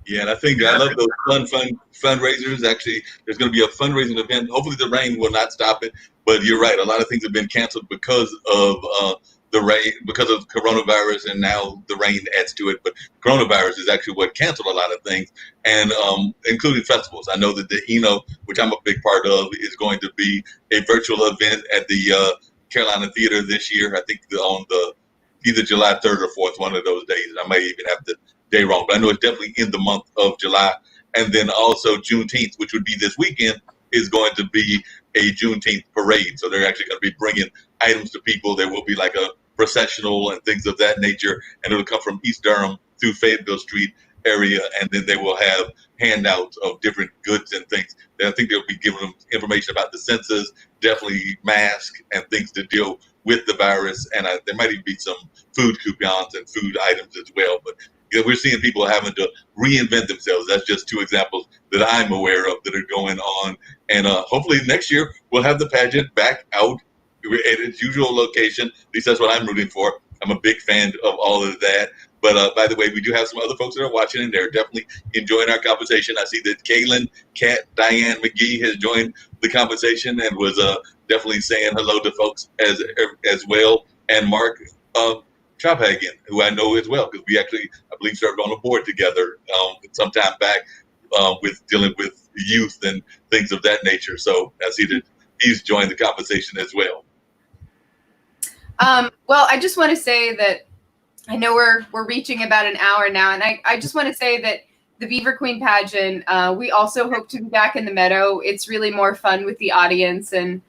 Yeah, and I love those fun fundraisers. Actually, there's going to be a fundraising event. Hopefully the rain will not stop it. But you're right. A lot of things have been canceled because of the rain, because of coronavirus, and now the rain adds to it. But coronavirus is actually what canceled a lot of things, and including festivals. I know that the Eno, which I'm a big part of, is going to be a virtual event at the Carolina Theater this year. I think on either July 3rd or 4th, one of those days. I may even have the day wrong, but I know it's definitely in the month of July. And then also Juneteenth, which would be this weekend, is going to be a Juneteenth parade. So they're actually going to be bringing items to people. There will be like a processional and things of that nature, and it'll come from East Durham through Fayetteville Street area, and then they will have handouts of different goods and things. I think they'll be giving them information about the census, definitely masks and things to deal with the virus, and there might even be some food coupons and food items as well. But we're seeing people having to reinvent themselves. That's just two examples that I'm aware of that are going on. And hopefully next year we'll have the pageant back out at its usual location. At least that's what I'm rooting for. I'm a big fan of all of that. But by the way, we do have some other folks that are watching, and they're definitely enjoying our conversation. I see that Kaylin, Kat, Diane McGee has joined the conversation and was definitely saying hello to folks as well. And Mark Chophagen, who I know as well, because we actually, I believe, served on a board together some time back with dealing with youth and things of that nature. So I see that he's joined the conversation as well. Well, I just want to say that I know we're reaching about an hour now, and I just want to say that the Beaver Queen pageant, we also hope to be back in the Meadow. It's really more fun with the audience and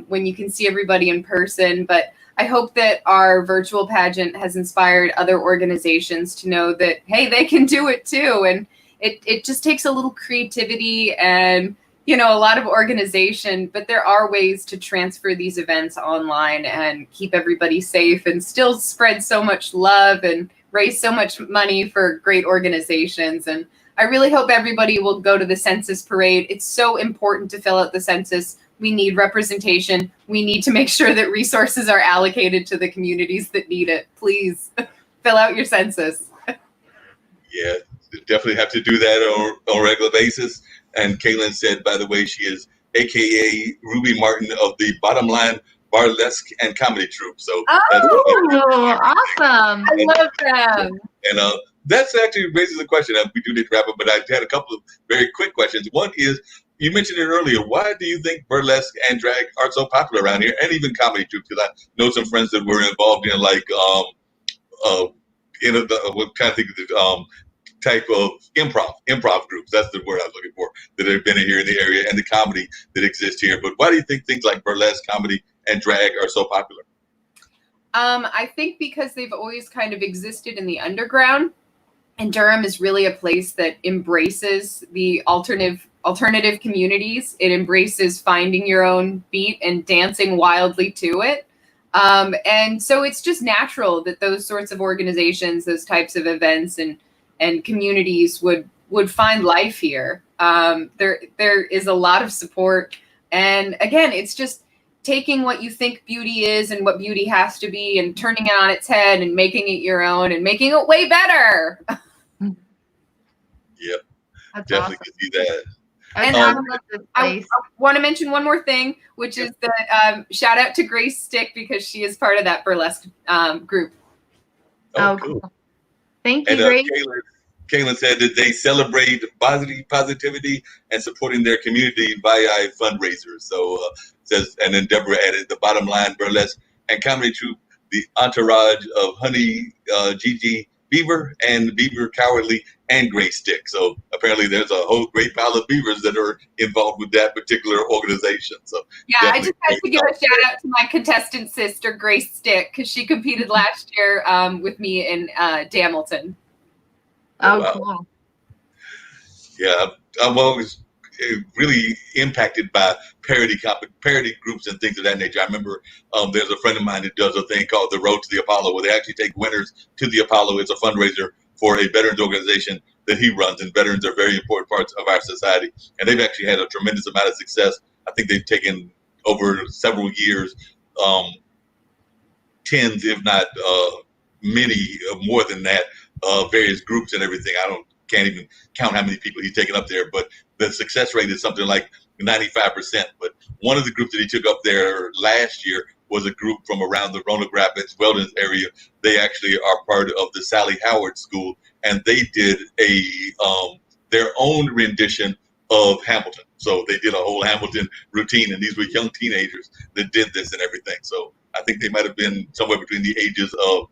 when you can see everybody in person. But I hope that our virtual pageant has inspired other organizations to know that, hey, they can do it too. And it just takes a little creativity and, you know, a lot of organization, but there are ways to transfer these events online and keep everybody safe and still spread so much love and raise so much money for great organizations. And I really hope everybody will go to the census parade. It's so important to fill out the census. We need representation. We need to make sure that resources are allocated to the communities that need it. Please fill out your census. Yeah, definitely have to do that on a regular basis. And Kaylin said, by the way, she is AKA Ruby Martin of the Bottom Line Burlesque and Comedy Troupe. So awesome! I love them. And that's actually raises a question. We do need to wrap up, but I had a couple of very quick questions. One is, you mentioned it earlier. Why do you think burlesque and drag are so popular around here, and even comedy troupes? Because I know some friends that were involved in like what kind of thing type of improv groups. That's the word I was looking for, that have been here in the area, and the comedy that exists here. But why do you think things like burlesque, comedy, and drag are so popular? I think because they've always kind of existed in the underground, and Durham is really a place that embraces the alternative communities. It embraces finding your own beat and dancing wildly to it. And so it's just natural that those sorts of organizations, those types of events and communities would find life here. There is a lot of support. And again, it's just taking what you think beauty is and what beauty has to be and turning it on its head and making it your own and making it way better. Yep. That's Definitely awesome. can see that. And I want to mention one more thing, which is that shout out to Grace Stick, because she is part of that burlesque group. Oh, Cool. cool. Thank you, And Grace. Kaylin said that they celebrate positivity and supporting their community via fundraisers. So says, and then Deborah added, the Bottom Line Burlesque and Comedy Troupe, the entourage of Honey, Gigi Beaver, and Beaver Cowardly, and Grace Stick. So apparently there's a whole great pile of beavers that are involved with that particular organization. So yeah, I just had to give a shout out to my contestant sister, Grace Stick, because she competed last year with me in Hamilton. Oh, wow. cool. Yeah, I'm always really impacted by parody groups and things of that nature. I remember there's a friend of mine that does a thing called the Road to the Apollo, where they actually take winners to the Apollo. It's a fundraiser for a veterans organization that he runs, and veterans are very important parts of our society. And they've actually had a tremendous amount of success. I think they've taken over several years, tens, if not many, more than that, various groups and everything. Can't even count how many people he's taken up there, but the success rate is something like 95%. But one of the groups that he took up there last year was a group from around the Roanoke Rapids, Weldon area. They actually are part of the Sally Howard School, and they did their own rendition of Hamilton. So they did a whole Hamilton routine, and these were young teenagers that did this and everything. So I think they might have been somewhere between the ages of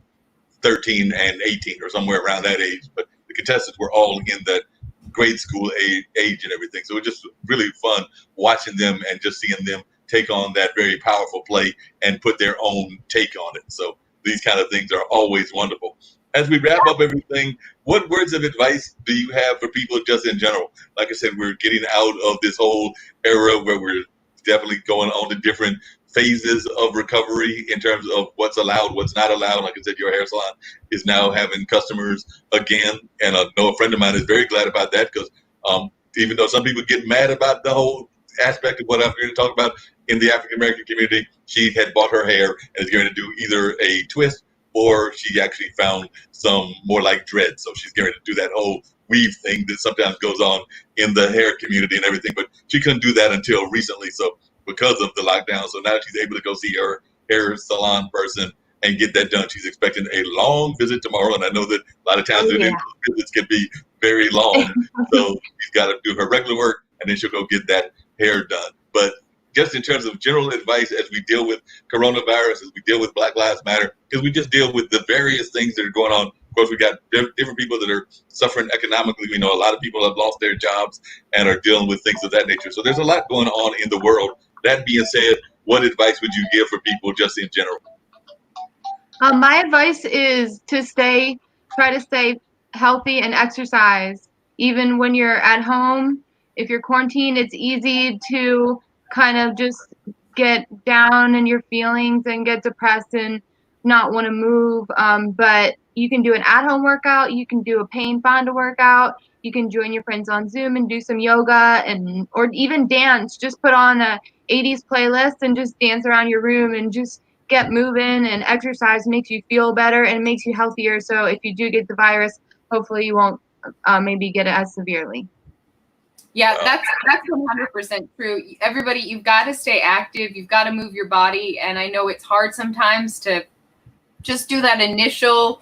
13 and 18 or somewhere around that age. But the contestants were all in that grade school age and everything. So it was just really fun watching them and just seeing them take on that very powerful play and put their own take on it. So these kind of things are always wonderful. As we wrap up everything, what words of advice do you have for people just in general? Like I said, we're getting out of this whole era where we're definitely going on to different phases of recovery in terms of what's allowed, what's not allowed. Like I said, your hair salon is now having customers again. And I know a friend of mine is very glad about that, because even though some people get mad about the whole aspect of what I'm here to talk about in the African American community, she had bought her hair and is going to do either a twist or she actually found some more like dread. So she's going to do that whole weave thing that sometimes goes on in the hair community and everything. But she couldn't do that until recently. So because of the lockdown, so now she's able to go see her hair salon person and get that done. She's expecting a long visit tomorrow. And I know that a lot of times those visits can be very long. So she's got to do her regular work and then she'll go get that hair done. But just in terms of general advice as we deal with coronavirus, as we deal with Black Lives Matter, because we just deal with the various things that are going on. Of course, we got different people that are suffering economically. We know a lot of people have lost their jobs and are dealing with things of that nature. So there's a lot going on in the world. That being said, what advice would you give for people just in general? My advice is to try to stay healthy and exercise. Even when you're at home, if you're quarantined, it's easy to kind of just get down in your feelings and get depressed and not want to move. But you can do an at-home workout. You can do a Pain Fonda workout. You can join your friends on Zoom and do some yoga or even dance. Just put on a 80s playlist and just dance around your room and just get moving. And exercise makes you feel better and makes you healthier. So if you do get the virus, hopefully you won't maybe get it as severely. Yeah, that's 100% true. Everybody, you've got to stay active. You've got to move your body. And I know it's hard sometimes to just do that initial,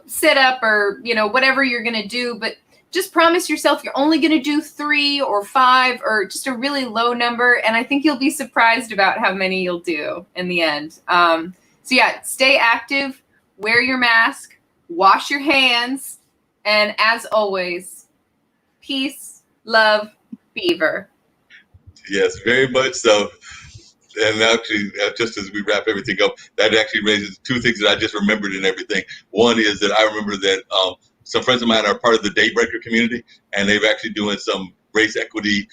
sit up or, whatever you're going to do. But just promise yourself you're only going to do 3 or 5 or just a really low number. And I think you'll be surprised about how many you'll do in the end. So yeah, stay active, wear your mask, wash your hands. And as always, peace. Love, Beaver. Yes, very much so. And actually, just as we wrap everything up, that actually raises 2 things that I just remembered and everything. One is that I remember that some friends of mine are part of the Daybreaker community, and they're actually doing some race equity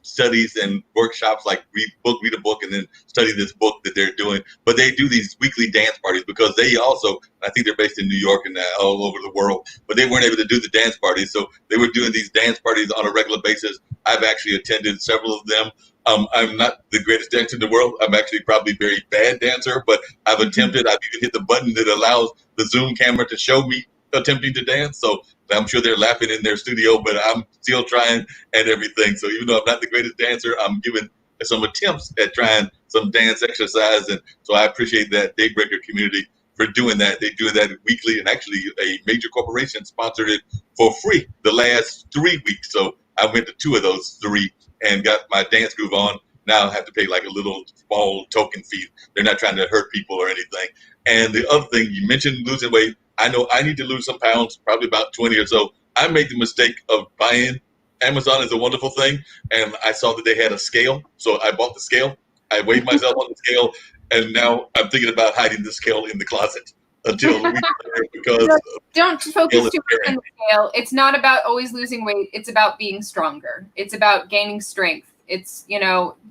studies and workshops, like read a book and then study this book that they're doing. But they do these weekly dance parties because they also, I think they're based in New York and all over the world, but they weren't able to do the dance parties. So they were doing these dance parties on a regular basis. I've actually attended several of them. I'm not the greatest dancer in the world. I'm actually probably a very bad dancer, but I've attempted. I've even hit the button that allows the Zoom camera to show me attempting to dance. So I'm sure they're laughing in their studio, but I'm still trying and everything. So even though I'm not the greatest dancer, I'm giving some attempts at trying some dance exercise. And so I appreciate that Daybreaker community for doing that. They're doing that weekly, and actually a major corporation sponsored it for free the last 3 weeks. So I went to 2 of those 3 and got my dance groove on. Now I have to pay like a little small token fee. They're not trying to hurt people or anything. And the other thing, you mentioned losing weight. I know I need to lose some pounds, probably about 20 or so. I made the mistake of buying. Amazon is a wonderful thing, and I saw that they had a scale, so I bought the scale. I weighed myself on the scale, and now I'm thinking about hiding the scale in the closet until a week later because don't focus too much on the scale. It's not about always losing weight. It's about being stronger. It's about gaining strength. It's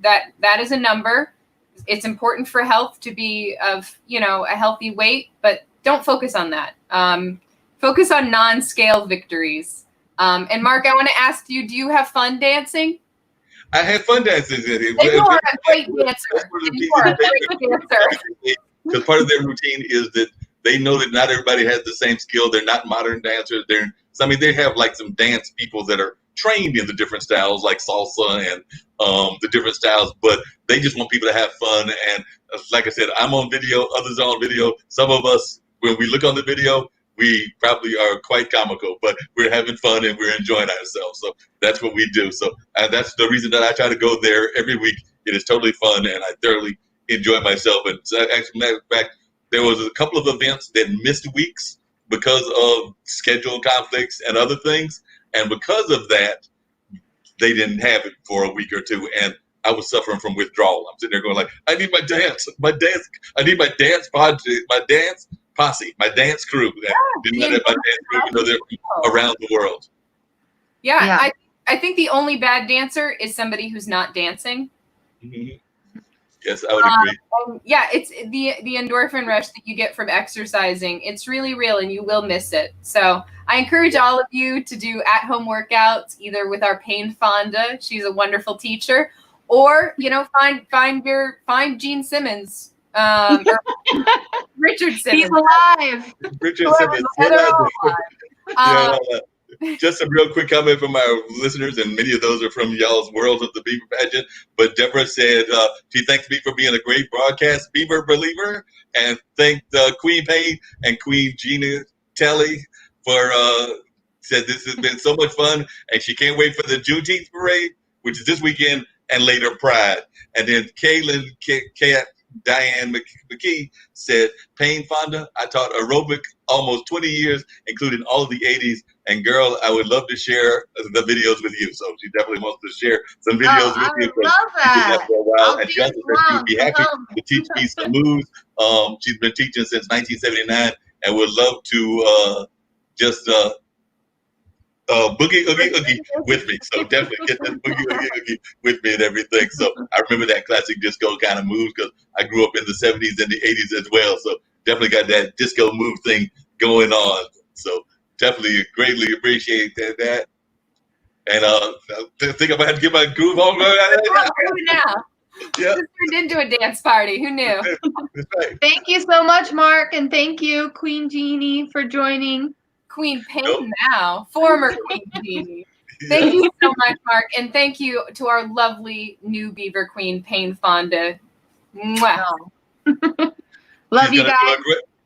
that is a number. It's important for health to be of a healthy weight, but don't focus on that. Focus on non-scale victories. And Mark, I want to ask you, do you have fun dancing? I had fun dancing. You are a great dancer. You are a great dancer. Because part of their routine is that they know that not everybody has the same skill. They're not modern dancers. They have like some dance people that are trained in the different styles, like salsa and the different styles, but they just want people to have fun. And like I said, I'm on video, others are on video. Some of us, when we look on the video, we probably are quite comical, but we're having fun and we're enjoying ourselves. So that's what we do. So that's the reason that I try to go there every week. It is totally fun, and I thoroughly enjoy myself. And so actually, matter of fact, there was a couple of events that missed weeks because of schedule conflicts and other things. And because of that, they didn't have it for a week or 2. And I was suffering from withdrawal. I'm sitting there going like, I need my dance. I need my dance project, my dance posse, my dance crew. Didn't have my dance crew, they're around the world. Yeah. I think the only bad dancer is somebody who's not dancing. Mm-hmm. Yes, I would agree. Yeah, it's the endorphin rush that you get from exercising. It's really real, and you will miss it. So I encourage all of you to do at-home workouts, either with our Pain Fonda. She's a wonderful teacher, or find Gene Simmons, or Richard He's Simmons. alive. Richard Whoever's Simmons. dead or alive. Just a real quick comment from our listeners, and many of those are from y'all's world of the Beaver pageant. But Deborah said she thanks me for being a great broadcast Beaver believer, and thanked Queen Pain and Queen Gina Telly for said this has been so much fun, and she can't wait for the Juneteenth parade, which is this weekend, and later Pride. And then Kaylin Diane McKee said, Pain Fonda, I taught aerobic almost 20 years, including all of the 80s. And girl, I would love to share the videos with you. So she definitely wants to share some videos with you. I love that. For a while. I'll And be she also said she would be happy to teach me some moves. She's been teaching since 1979 and would love to just boogie oogie oogie with me. So definitely get this boogie oogie oogie with me and everything. So I remember that classic disco kind of moves because I grew up in the 70s and the 80s as well. So definitely got that disco move thing going on. So definitely greatly appreciate that. And I think I'm gonna have to get my groove on. Now. Yeah. This turned into a dance party. Who knew? That's right. Thank you so much, Mark, and thank you, Queen Jeannie, for joining. Queen Pain now, former Queen Jeannie. Thank you so much, Mark, and thank you to our lovely new Beaver Queen, Pain Fonda. Mwah. Love you guys.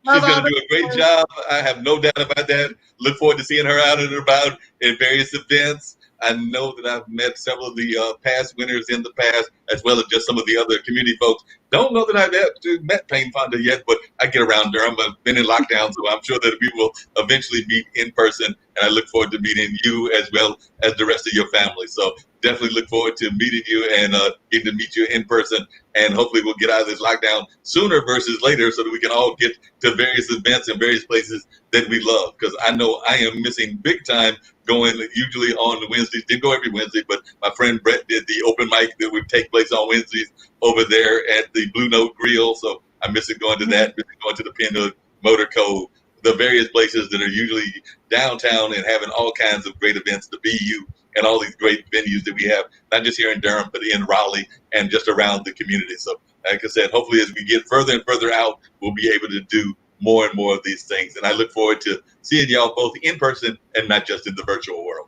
She's going to do a great job. I have no doubt about that. Look forward to seeing her out and about in various events. I know that I've met several of the past winners in the past, as well as just some of the other community folks. Don't know that I've actually met Pain Fonda yet, but I get around Durham. I've been in lockdown, so I'm sure that we will eventually meet in person, and I look forward to meeting you as well as the rest of your family. So definitely look forward to meeting you and getting to meet you in person, and hopefully we'll get out of this lockdown sooner versus later so that we can all get to various events and various places that we love, because I know I am missing big time going usually on Wednesdays. Didn't go every Wednesday, but my friend Brett did the open mic that would take place on Wednesdays over there at the Blue Note Grill. So I miss it going to that, miss it going to the Pin Motor Code, the various places that are usually downtown and having all kinds of great events, the BU and all these great venues that we have, not just here in Durham, but in Raleigh and just around the community. So like I said, hopefully as we get further and further out, we'll be able to do more and more of these things. And I look forward to seeing y'all both in person and not just in the virtual world.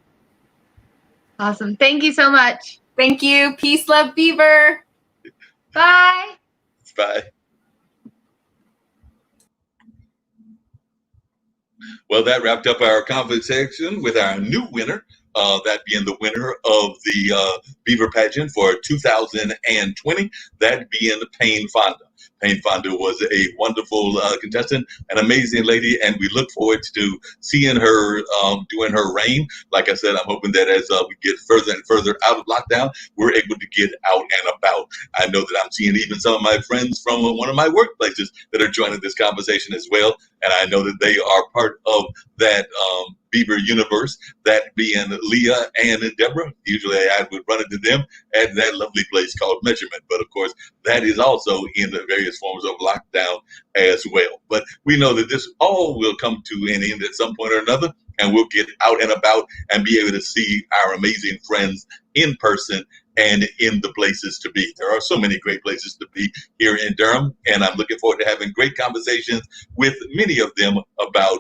Awesome. Thank you so much. Thank you. Peace, love, Beaver. Bye. Bye. Well, that wrapped up our conversation with our new winner, that being the winner of the Beaver Pageant for 2020, that being Pain Fonda. Pain Fonda was a wonderful contestant, an amazing lady, and we look forward to seeing her doing her reign. Like I said, I'm hoping that as we get further and further out of lockdown, we're able to get out and about. I know that I'm seeing even some of my friends from one of my workplaces that are joining this conversation as well, and I know that they are part of that Beaver universe, that being Leah and Deborah. Usually I would run into them at that lovely place called Measurement, but of course that is also in the various forms of lockdown as well. But we know that this all will come to an end at some point or another, and we'll get out and about and be able to see our amazing friends in person and in the places to be. There are so many great places to be here in Durham, and I'm looking forward to having great conversations with many of them about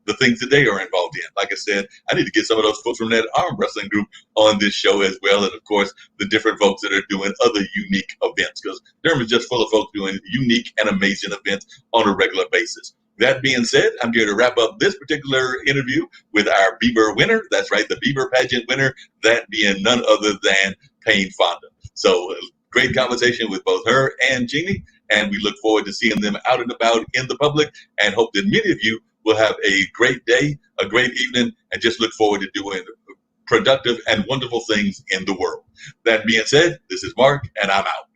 the things that they are involved in. Like I said, I need to get some of those folks from that arm wrestling group on this show as well. And of course, the different folks that are doing other unique events, because Durham is just full of folks doing unique and amazing events on a regular basis. That being said, I'm here to wrap up this particular interview with our Beaver winner. That's right, the Beaver Pageant winner, that being none other than Pain Fonda. So great conversation with both her and Jeannie, and we look forward to seeing them out and about in the public, and hope that many of you will have a great day, a great evening, and just look forward to doing productive and wonderful things in the world. That being said, this is Mark, and I'm out.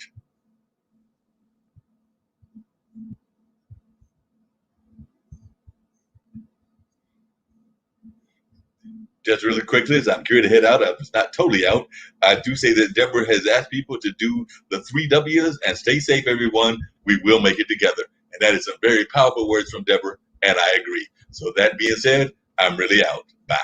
Just really quickly, as I'm here to head out, I'm not totally out. I do say that Deborah has asked people to do the 3 W's and stay safe, everyone. We will make it together. And that is some very powerful words from Deborah, and I agree. So that being said, I'm really out. Bye.